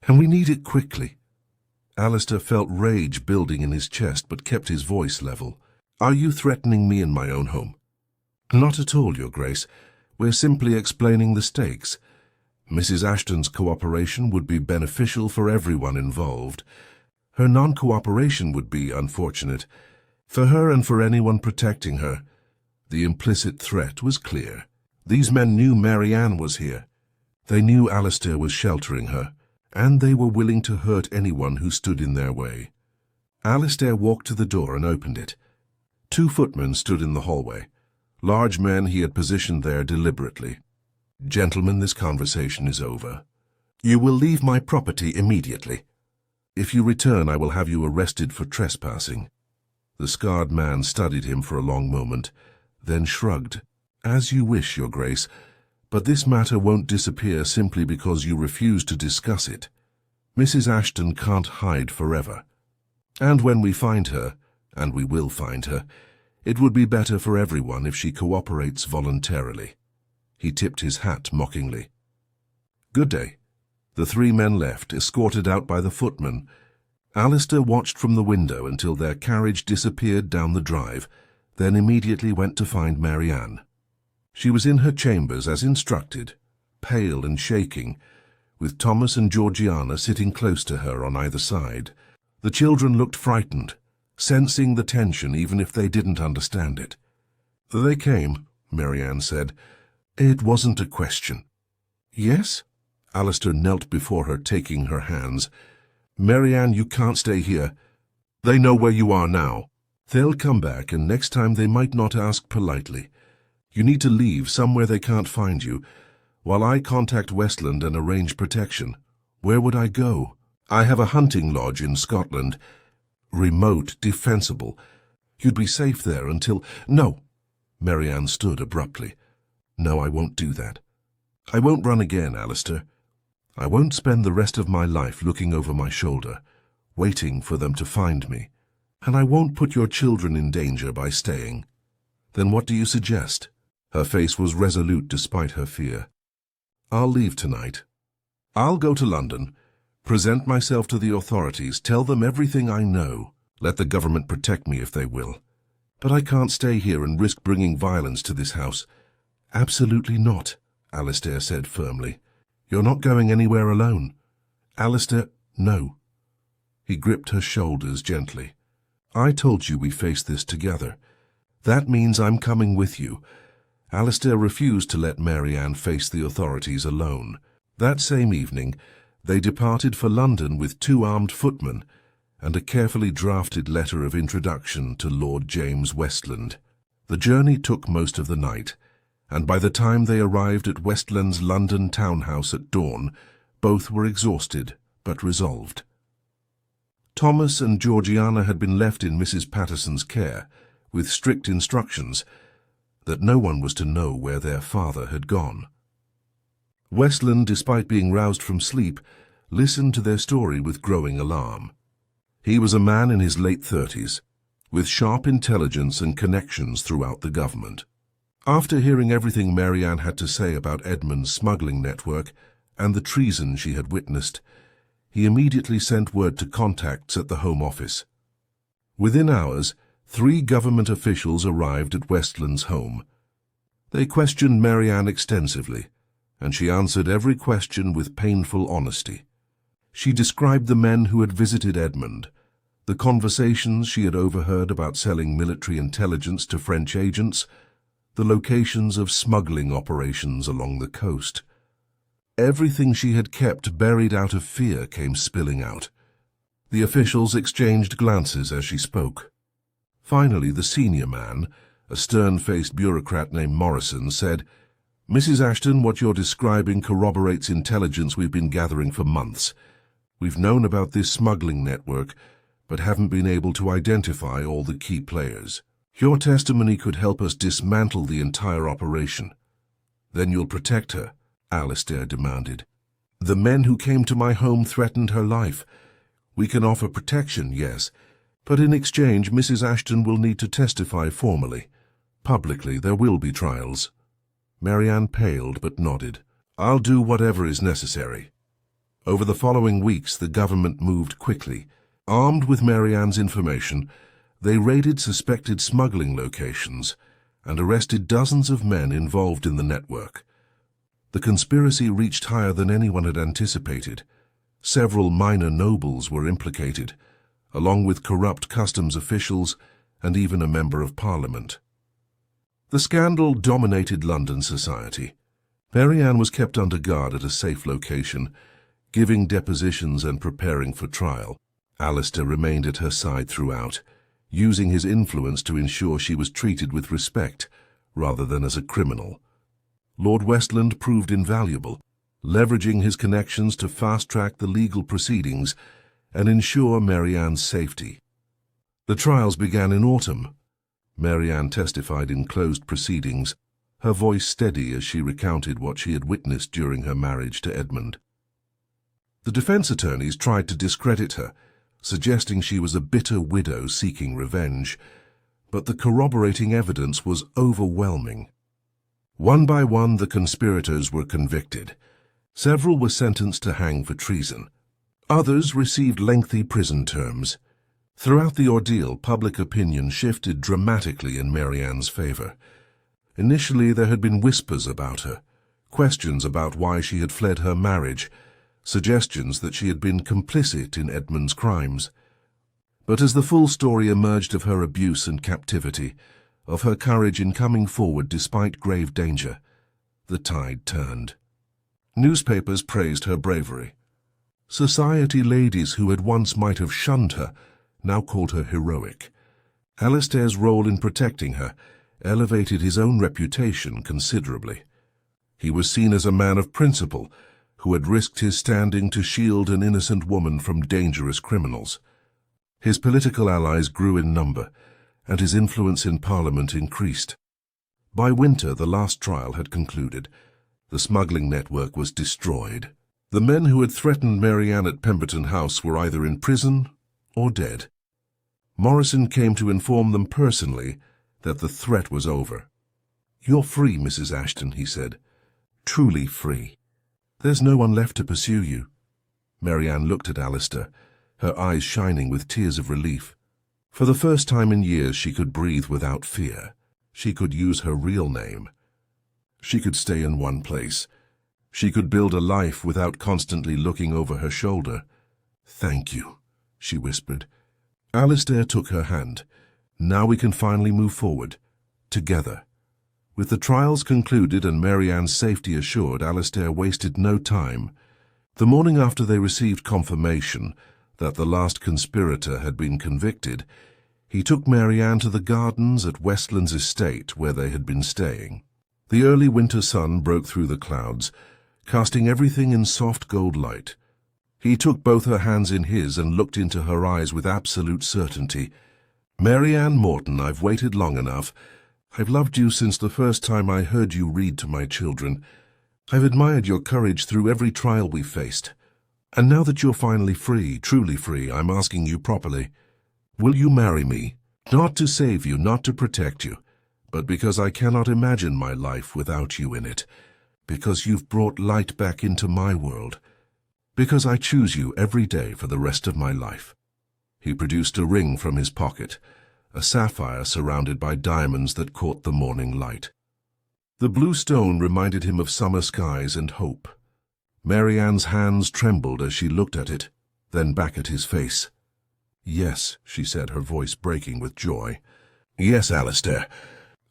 And we need it quickly. Alistair felt rage building in his chest, but kept his voice level. Are you threatening me in my own home? Not at all, Your Grace. We're simply explaining the stakes. Mrs. Ashton's cooperation would be beneficial for everyone involved. Her non-cooperation would be unfortunate, for her and for anyone protecting her. The implicit threat was clear. These men knew Maryanne was here. They knew Alistair was sheltering her, and they were willing to hurt anyone who stood in their way. Alistair walked to the door and opened it. 2 footmen stood in the hallway, large men he had positioned there deliberately. Gentlemen, this conversation is over. You will leave my property immediately. If you return, I will have you arrested for trespassing. The scarred man studied him for a long moment, then shrugged. As you wish, Your Grace, but this matter won't disappear simply because you refuse to discuss it. Mrs. Ashton can't hide forever. And when we find her, and we will find her, it would be better for everyone if she cooperates voluntarily. He tipped his hat mockingly. Good day. The 3 men left, escorted out by the footman. Alistair watched from the window until their carriage disappeared down the drive, then immediately went to find Maryanne. She was in her chambers as instructed, pale and shaking, with Thomas and Georgiana sitting close to her on either side. The children looked frightened, sensing the tension even if they didn't understand it. They came, Maryanne said. It wasn't a question. Yes? Alistair knelt before her, taking her hands. Maryanne, you can't stay here. They know where you are now. They'll come back, and next time they might not ask politely. You need to leave somewhere they can't find you. while I contact Westland and arrange protection. Where would I go? I have a hunting lodge in Scotland. Remote, defensible. You'd be safe there until— No! Maryanne stood abruptly. No, I won't do that. I won't run again, Alistair. I won't spend the rest of my life looking over my shoulder, waiting for them to find me. And I won't put your children in danger by staying. Then what do you suggest? Her face was resolute despite her fear. I'll leave tonight. I'll go to London, present myself to the authorities, tell them everything I know. Let the government protect me if they will. But I can't stay here and risk bringing violence to this house. Absolutely not, Alistair said firmly. You're not going anywhere alone. Alistair, no. He gripped her shoulders gently. I told you we faced this together. That means I'm coming with you. Alistair refused to let Maryanne face the authorities alone. That same evening, they departed for London with 2 armed footmen and a carefully drafted letter of introduction to Lord James Westland. The journey took most of the night, and by the time they arrived at Westland's London townhouse at dawn, both were exhausted but resolved. Thomas and Georgiana had been left in Mrs. Patterson's care, with strict instructions that no one was to know where their father had gone. Westland, despite being roused from sleep, listened to their story with growing alarm. He was a man in his late 30s, with sharp intelligence and connections throughout the government. After hearing everything Maryanne had to say about Edmund's smuggling network and the treason she had witnessed, he immediately sent word to contacts at the Home Office. Within hours, 3 government officials arrived at Westland's home. They questioned Maryanne extensively, and she answered every question with painful honesty. She described the men who had visited Edmund, the conversations she had overheard about selling military intelligence to French agents, the locations of smuggling operations along the coast. Everything she had kept buried out of fear came spilling out. The officials exchanged glances as she spoke. Finally, the senior man, a stern-faced bureaucrat named Morrison, said, "Mrs. Ashton, what you're describing corroborates intelligence we've been gathering for months. We've known about this smuggling network, but haven't been able to identify all the key players. Your testimony could help us dismantle the entire operation." "Then you'll protect her?" Alistair demanded. "The men who came to my home threatened her life. We can offer protection, yes, but in exchange Mrs. Ashton will need to testify formally. Publicly, there will be trials." Maryanne paled but nodded. "I'll do whatever is necessary." Over the following weeks, the government moved quickly. Armed with Maryanne's information, they raided suspected smuggling locations and arrested dozens of men involved in the network. The conspiracy reached higher than anyone had anticipated. Several minor nobles were implicated, along with corrupt customs officials and even a member of Parliament. The scandal dominated London society. Maryanne was kept under guard at a safe location, giving depositions and preparing for trial. Alistair remained at her side throughout, using his influence to ensure she was treated with respect rather than as a criminal. Lord Westland proved invaluable, leveraging his connections to fast-track the legal proceedings and ensure Maryanne's safety. The trials began in autumn. Maryanne testified in closed proceedings, her voice steady as she recounted what she had witnessed during her marriage to Edmund. The defense attorneys tried to discredit her, suggesting she was a bitter widow seeking revenge, but the corroborating evidence was overwhelming. One by one, the conspirators were convicted. Several were sentenced to hang for treason. Others received lengthy prison terms. Throughout the ordeal, public opinion shifted dramatically in Maryanne's favor. Initially, there had been whispers about her, questions about why she had fled her marriage, suggestions that she had been complicit in Edmund's crimes. But as the full story emerged of her abuse and captivity, of her courage in coming forward despite grave danger, the tide turned. Newspapers praised her bravery. Society ladies who had once might have shunned her now called her heroic. Alistair's role in protecting her elevated his own reputation considerably. He was seen as a man of principle, who had risked his standing to shield an innocent woman from dangerous criminals. His political allies grew in number, and his influence in Parliament increased. By winter, the last trial had concluded. The smuggling network was destroyed. The men who had threatened Maryanne at Pemberton House were either in prison or dead. Morrison came to inform them personally that the threat was over. "You're free, Mrs. Ashton," he said. "Truly free. There's no one left to pursue you." Maryanne looked at Alistair, her eyes shining with tears of relief. For the first time in years she could breathe without fear. She could use her real name. She could stay in one place. She could build a life without constantly looking over her shoulder. "Thank you," she whispered. Alistair took her hand. "Now we can finally move forward, together." With the trials concluded and Maryanne's safety assured, Alistair wasted no time. The morning after they received confirmation that the last conspirator had been convicted, he took Maryanne to the gardens at Westland's estate where they had been staying. The early winter sun broke through the clouds, casting everything in soft gold light. He took both her hands in his and looked into her eyes with absolute certainty. "Maryanne Morton, I've waited long enough. I've loved you since the first time I heard you read to my children. I've admired your courage through every trial we faced. And now that you're finally free, truly free, I'm asking you properly. Will you marry me? Not to save you, not to protect you, but because I cannot imagine my life without you in it. Because you've brought light back into my world. Because I choose you every day for the rest of my life." He produced a ring from his pocket, a sapphire surrounded by diamonds that caught the morning light. The blue stone reminded him of summer skies and hope. Maryanne's hands trembled as she looked at it, then back at his face. "Yes," she said, her voice breaking with joy. "Yes, Alistair.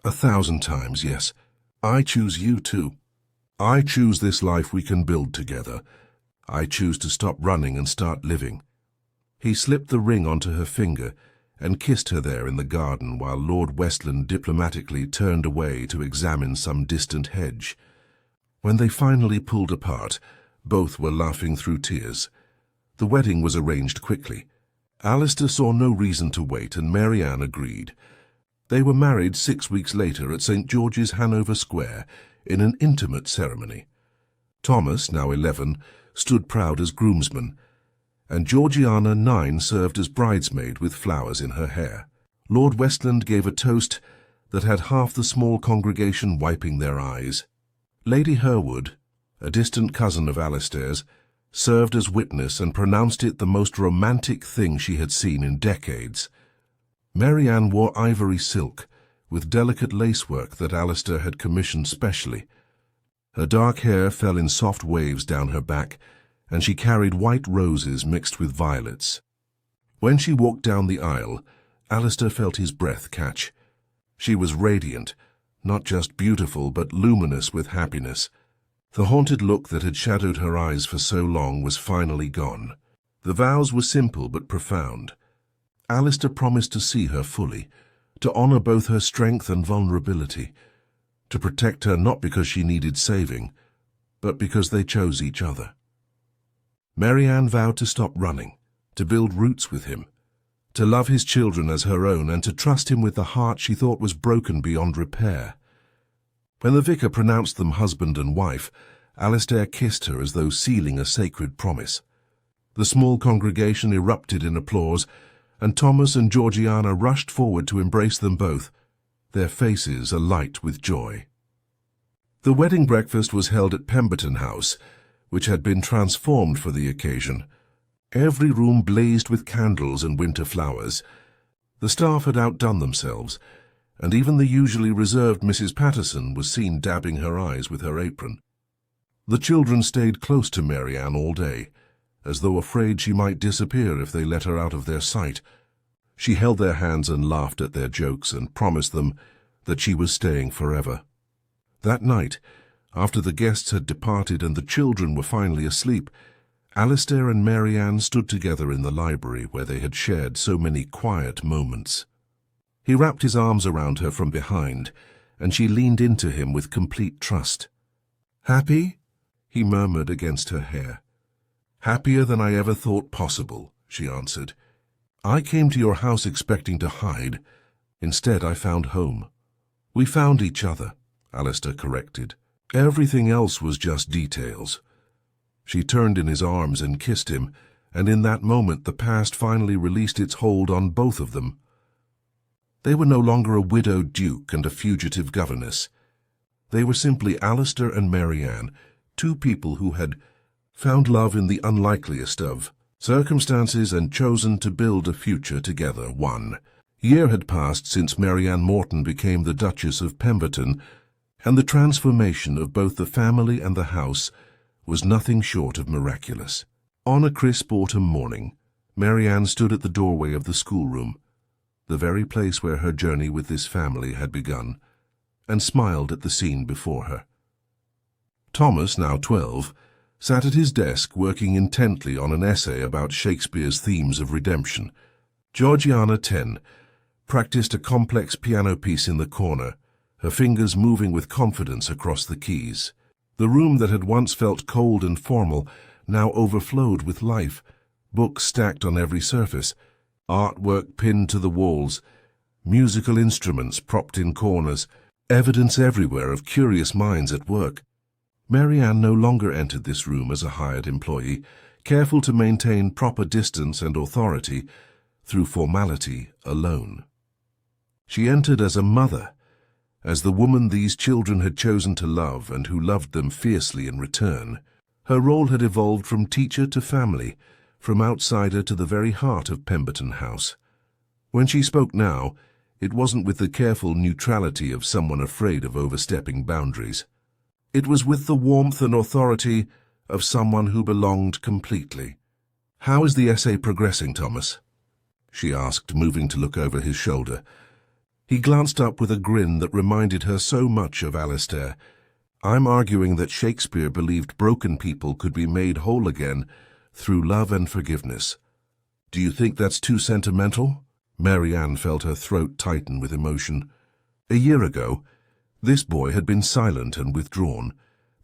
1,000 times yes. I choose you too. I choose this life we can build together. I choose to stop running and start living." He slipped the ring onto her finger and kissed her there in the garden while Lord Westland diplomatically turned away to examine some distant hedge. When they finally pulled apart, both were laughing through tears. The wedding was arranged quickly. Alistair saw no reason to wait, and Maryanne agreed. They were married 6 weeks later at St. George's, Hanover Square, in an intimate ceremony. Thomas, now 11, stood proud as groomsman, and Georgiana, 9, served as bridesmaid with flowers in her hair. Lord Westland gave a toast that had half the small congregation wiping their eyes. Lady Herwood, a distant cousin of Alistair's, served as witness and pronounced it the most romantic thing she had seen in decades. Maryanne wore ivory silk, with delicate lacework that Alistair had commissioned specially. Her dark hair fell in soft waves down her back, and she carried white roses mixed with violets. When she walked down the aisle, Alistair felt his breath catch. She was radiant, not just beautiful but luminous with happiness. The haunted look that had shadowed her eyes for so long was finally gone. The vows were simple but profound. Alistair promised to see her fully, to honor both her strength and vulnerability, to protect her not because she needed saving, but because they chose each other. Maryanne vowed to stop running, to build roots with him, to love his children as her own, and to trust him with the heart she thought was broken beyond repair. When the vicar pronounced them husband and wife, Alistair kissed her as though sealing a sacred promise. The small congregation erupted in applause, and Thomas and Georgiana rushed forward to embrace them both, their faces alight with joy. The wedding breakfast was held at Pemberton House, which had been transformed for the occasion. Every room blazed with candles and winter flowers. The staff had outdone themselves, and even the usually reserved Mrs. Patterson was seen dabbing her eyes with her apron. The children stayed close to Maryanne all day, as though afraid she might disappear if they let her out of their sight. She held their hands and laughed at their jokes and promised them that she was staying forever. That night, after the guests had departed and the children were finally asleep, Alistair and Maryanne stood together in the library where they had shared so many quiet moments. He wrapped his arms around her from behind, and she leaned into him with complete trust. "Happy?" he murmured against her hair. "Happier than I ever thought possible," she answered. "I came to your house expecting to hide. Instead, I found home." "We found each other," Alistair corrected. "Everything else was just details." She turned in his arms and kissed him, and in that moment the past finally released its hold on both of them. They were no longer a widowed duke and a fugitive governess. They were simply Alistair and Maryanne, two people who had found love in the unlikeliest of circumstances and chosen to build a future together. 1 year had passed since Maryanne Morton became the Duchess of Pemberton, and the transformation of both the family and the house was nothing short of miraculous. On a crisp autumn morning, Maryanne stood at the doorway of the schoolroom, the very place where her journey with this family had begun, and smiled at the scene before her. Thomas, now 12, sat at his desk working intently on an essay about Shakespeare's themes of redemption. Georgiana, 10, practiced a complex piano piece in the corner, her fingers moving with confidence across the keys. The room that had once felt cold and formal now overflowed with life, books stacked on every surface, artwork pinned to the walls, musical instruments propped in corners, evidence everywhere of curious minds at work. Maryanne no longer entered this room as a hired employee, careful to maintain proper distance and authority through formality alone. She entered as a mother, as the woman these children had chosen to love and who loved them fiercely in return. Her role had evolved from teacher to family, from outsider to the very heart of Pemberton House. When she spoke now, it wasn't with the careful neutrality of someone afraid of overstepping boundaries. It was with the warmth and authority of someone who belonged completely. "How is the essay progressing, Thomas?" she asked, moving to look over his shoulder. He glanced up with a grin that reminded her so much of Alistair. "I'm arguing that Shakespeare believed broken people could be made whole again through love and forgiveness. Do you think that's too sentimental?" Maryanne felt her throat tighten with emotion. A year ago, this boy had been silent and withdrawn,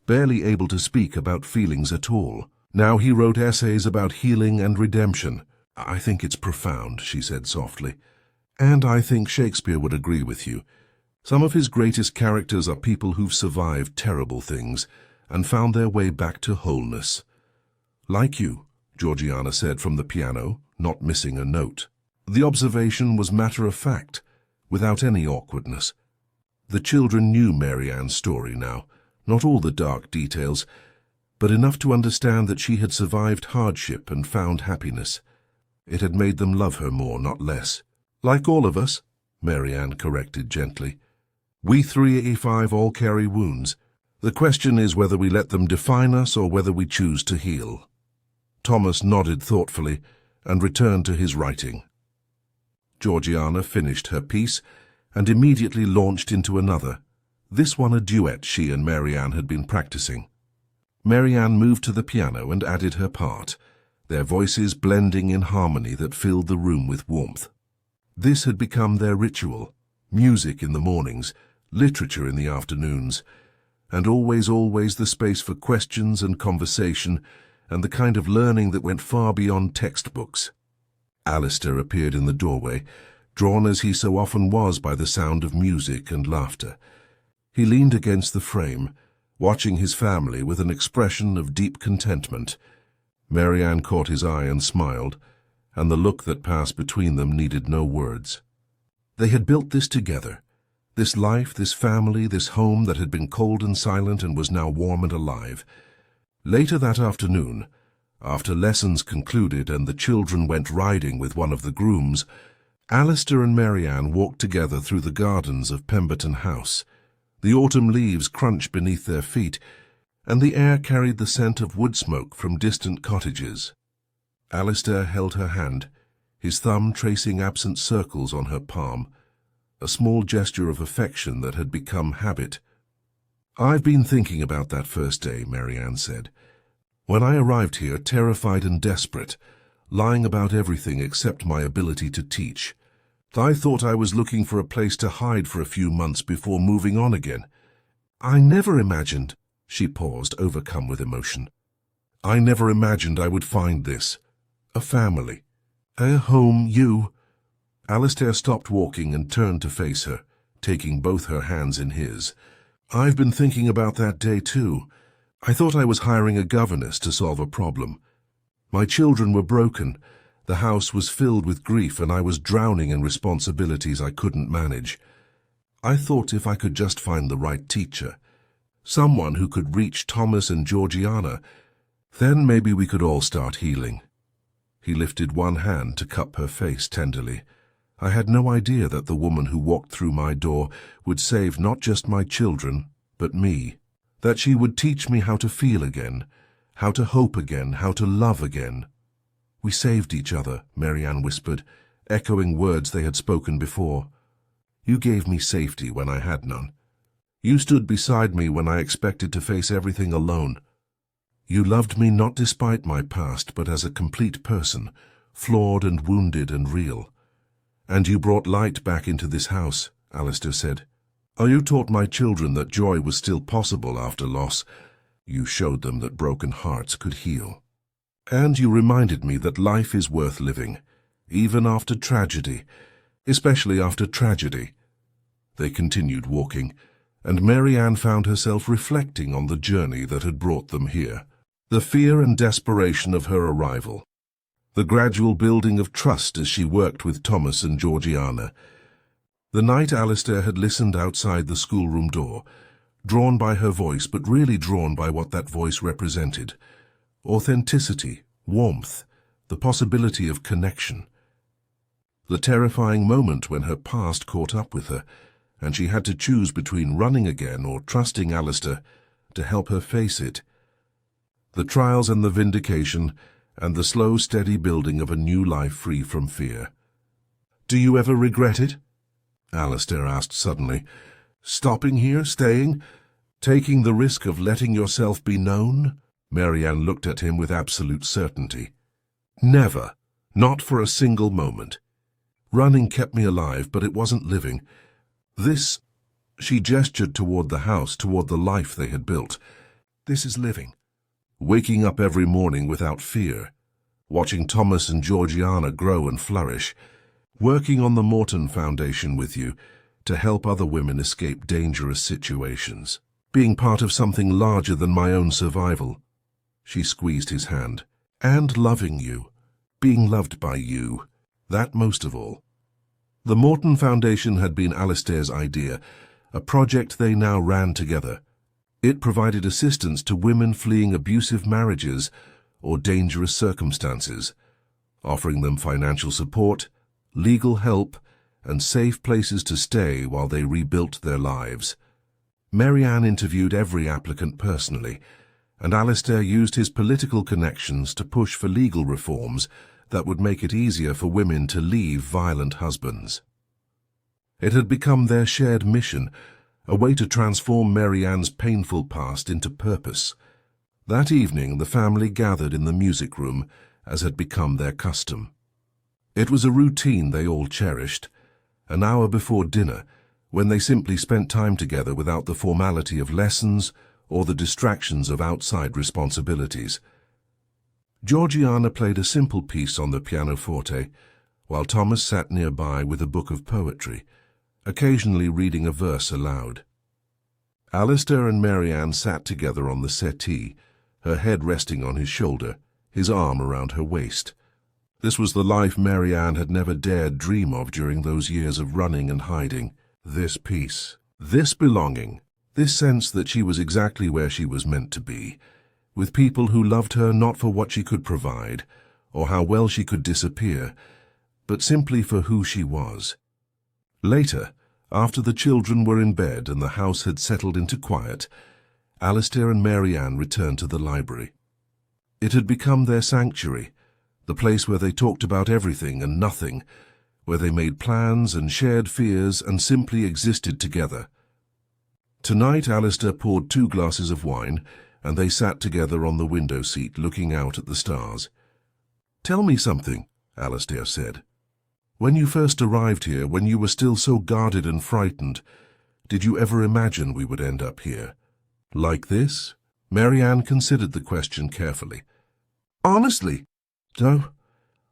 barely able to speak about feelings at all. Now he wrote essays about healing and redemption. "I think it's profound," she said softly. "And I think Shakespeare would agree with you. Some of his greatest characters are people who've survived terrible things and found their way back to wholeness." "Like you," Georgiana said from the piano, not missing a note. The observation was matter-of-fact, without any awkwardness. The children knew Maryanne's story now, not all the dark details, but enough to understand that she had survived hardship and found happiness. It had made them love her more, not less. "Like all of us," Maryanne corrected gently. "We 385 all carry wounds. The question is whether we let them define us or whether we choose to heal." Thomas nodded thoughtfully and returned to his writing. Georgiana finished her piece and immediately launched into another, this one a duet she and Maryanne had been practicing. Maryanne moved to the piano and added her part, their voices blending in harmony that filled the room with warmth. This had become their ritual, music in the mornings, literature in the afternoons, and always the space for questions and conversation and the kind of learning that went far beyond textbooks. Alistair appeared in the doorway, drawn as he so often was by the sound of music and laughter. He leaned against the frame, watching his family with an expression of deep contentment. Maryanne caught his eye and smiled, and the look that passed between them needed no words. They had built this together, this life, this family, this home that had been cold and silent and was now warm and alive. Later that afternoon, after lessons concluded and the children went riding with one of the grooms, Alistair and Maryanne walked together through the gardens of Pemberton House. The autumn leaves crunched beneath their feet, and the air carried the scent of wood smoke from distant cottages. Alistair held her hand, his thumb tracing absent circles on her palm, a small gesture of affection that had become habit. "I've been thinking about that first day," Maryanne said. "When I arrived here, terrified and desperate, lying about everything except my ability to teach. I thought I was looking for a place to hide for a few months before moving on again. I never imagined—" She paused, overcome with emotion. "I never imagined I would find this. A family. A home, you." Alistair stopped walking and turned to face her, taking both her hands in his. "I've been thinking about that day too. I thought I was hiring a governess to solve a problem. My children were broken. The house was filled with grief and I was drowning in responsibilities I couldn't manage. I thought if I could just find the right teacher, someone who could reach Thomas and Georgiana, then maybe we could all start healing." He lifted one hand to cup her face tenderly. "I had no idea that the woman who walked through my door would save not just my children, but me. That she would teach me how to feel again, how to hope again, how to love again." "We saved each other," Maryanne whispered, echoing words they had spoken before. "You gave me safety when I had none. You stood beside me when I expected to face everything alone. You loved me not despite my past, but as a complete person, flawed and wounded and real. And you brought light back into this house," Alistair said. "You taught my children that joy was still possible after loss. You showed them that broken hearts could heal. And you reminded me that life is worth living, even after tragedy, especially after tragedy." They continued walking, and Maryanne found herself reflecting on the journey that had brought them here. The fear and desperation of her arrival, the gradual building of trust as she worked with Thomas and Georgiana. The night Alistair had listened outside the schoolroom door, drawn by her voice, but really drawn by what that voice represented. Authenticity, warmth, the possibility of connection. The terrifying moment when her past caught up with her, and she had to choose between running again or trusting Alistair to help her face it. The trials and the vindication, and the slow, steady building of a new life free from fear. "Do you ever regret it?" Alistair asked suddenly. "Stopping here, staying, taking the risk of letting yourself be known?" Maryanne looked at him with absolute certainty. "Never. Not for a single moment. Running kept me alive, but it wasn't living. This," she gestured toward the house, toward the life they had built, "this is living. Waking up every morning without fear, watching Thomas and Georgiana grow and flourish, working on the Morton Foundation with you to help other women escape dangerous situations, being part of something larger than my own survival." She squeezed his hand. "And loving you, being loved by you, that most of all." The Morton Foundation had been Alistair's idea, a project they now ran together. It provided assistance to women fleeing abusive marriages or dangerous circumstances, offering them financial support, legal help, and safe places to stay while they rebuilt their lives. Maryanne interviewed every applicant personally, and Alistair used his political connections to push for legal reforms that would make it easier for women to leave violent husbands. It had become their shared mission, a way to transform Maryanne's painful past into purpose. That evening the family gathered in the music room, as had become their custom. It was a routine they all cherished, an hour before dinner, when they simply spent time together without the formality of lessons or the distractions of outside responsibilities. Georgiana played a simple piece on the pianoforte, while Thomas sat nearby with a book of poetry, occasionally reading a verse aloud. Alistair and Maryanne sat together on the settee, her head resting on his shoulder, his arm around her waist. This was the life Maryanne had never dared dream of during those years of running and hiding. This peace, this belonging, this sense that she was exactly where she was meant to be, with people who loved her not for what she could provide, or how well she could disappear, but simply for who she was. Later, after the children were in bed and the house had settled into quiet, Alistair and Maryanne returned to the library. It had become their sanctuary, the place where they talked about everything and nothing, where they made plans and shared fears and simply existed together. Tonight Alistair poured 2 glasses of wine, and they sat together on the window seat looking out at the stars. "Tell me something," Alistair said. "When you first arrived here, when you were still so guarded and frightened, did you ever imagine we would end up here? Like this? Maryanne considered the question carefully. Honestly? No.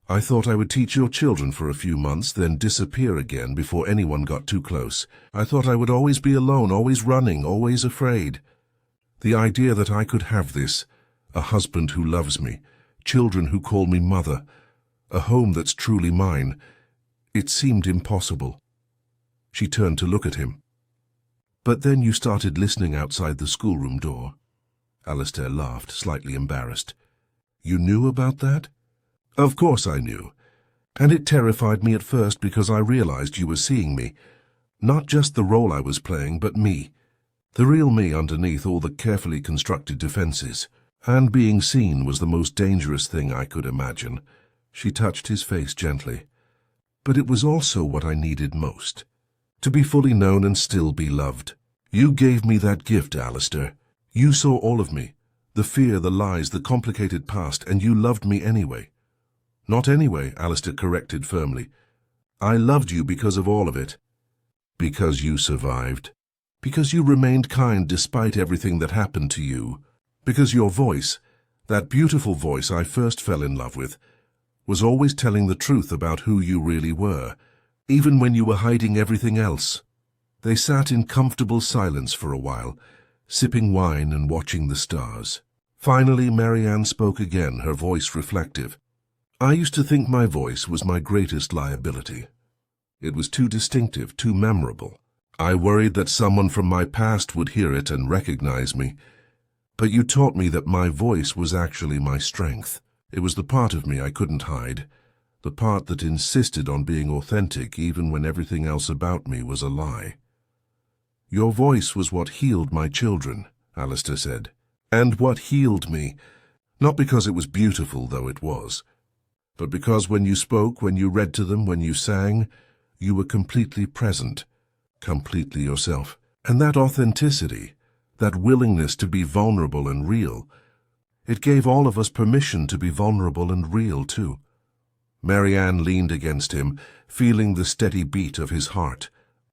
I thought I would teach your children for a few months, then disappear again before anyone got too close. I thought I would always be alone, always running, always afraid. The idea that I could have this, a husband who loves me, children who call me mother, a home that's truly mine, it seemed impossible. She turned to look at him. But then you started listening outside the schoolroom door. Alistair laughed, slightly embarrassed. You knew about that? Of course I knew. And it terrified me at first because I realized you were seeing me. Not just the role I was playing, but me. The real me underneath all the carefully constructed defenses. And being seen was the most dangerous thing I could imagine. She touched his face gently. But it was also what I needed most. To be fully known and still be loved. You gave me that gift, Alistair. You saw all of me. The fear, the lies, the complicated past, and you loved me anyway. Not anyway, Alistair corrected firmly. I loved you because of all of it. Because you survived. Because you remained kind despite everything that happened to you. Because your voice, that beautiful voice I first fell in love with, was always telling the truth about who you really were, even when you were hiding everything else. They sat in comfortable silence for a while, sipping wine and watching the stars. Finally, Maryanne spoke again, her voice reflective. I used to think my voice was my greatest liability. It was too distinctive, too memorable. I worried that someone from my past would hear it and recognize me. But you taught me that my voice was actually my strength. It was the part of me I couldn't hide, the part that insisted on being authentic even when everything else about me was a lie. Your voice was what healed my children, Alistair said. And what healed me, not because it was beautiful, though it was, but because when you spoke, when you read to them, when you sang, you were completely present, completely yourself. And that authenticity, that willingness to be vulnerable and real, it gave all of us permission to be vulnerable and real, too. Maryanne leaned against him, feeling the steady beat of his heart,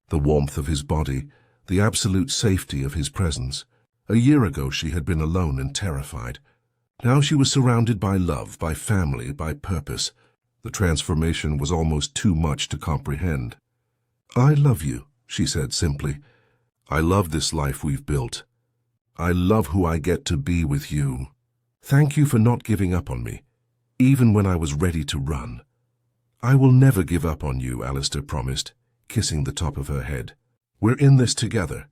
the warmth of his body, the absolute safety of his presence. A year ago she had been alone and terrified. Now she was surrounded by love, by family, by purpose. The transformation was almost too much to comprehend. I love you, she said simply. I love this life we've built. I love who I get to be with you. Thank you for not giving up on me, even when I was ready to run. I will never give up on you, Alistair promised, kissing the top of her head. We're in this together.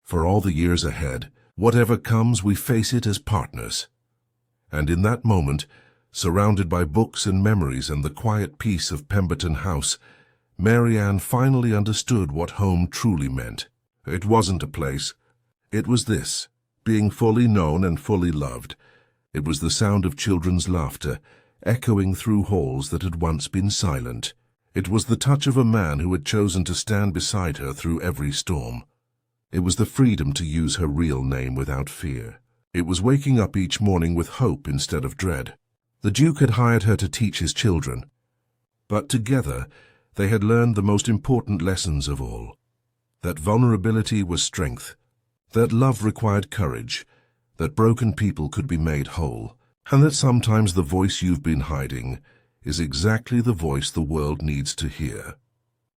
For all the years ahead, whatever comes, we face it as partners. And in that moment, surrounded by books and memories and the quiet peace of Pemberton House, Maryanne finally understood what home truly meant. It wasn't a place. It was this, being fully known and fully loved. It was the sound of children's laughter, echoing through halls that had once been silent. It was the touch of a man who had chosen to stand beside her through every storm. It was the freedom to use her real name without fear. It was waking up each morning with hope instead of dread. The Duke had hired her to teach his children. But together, they had learned the most important lessons of all. That vulnerability was strength. That love required courage. That broken people could be made whole. And that sometimes the voice you've been hiding is exactly the voice the world needs to hear.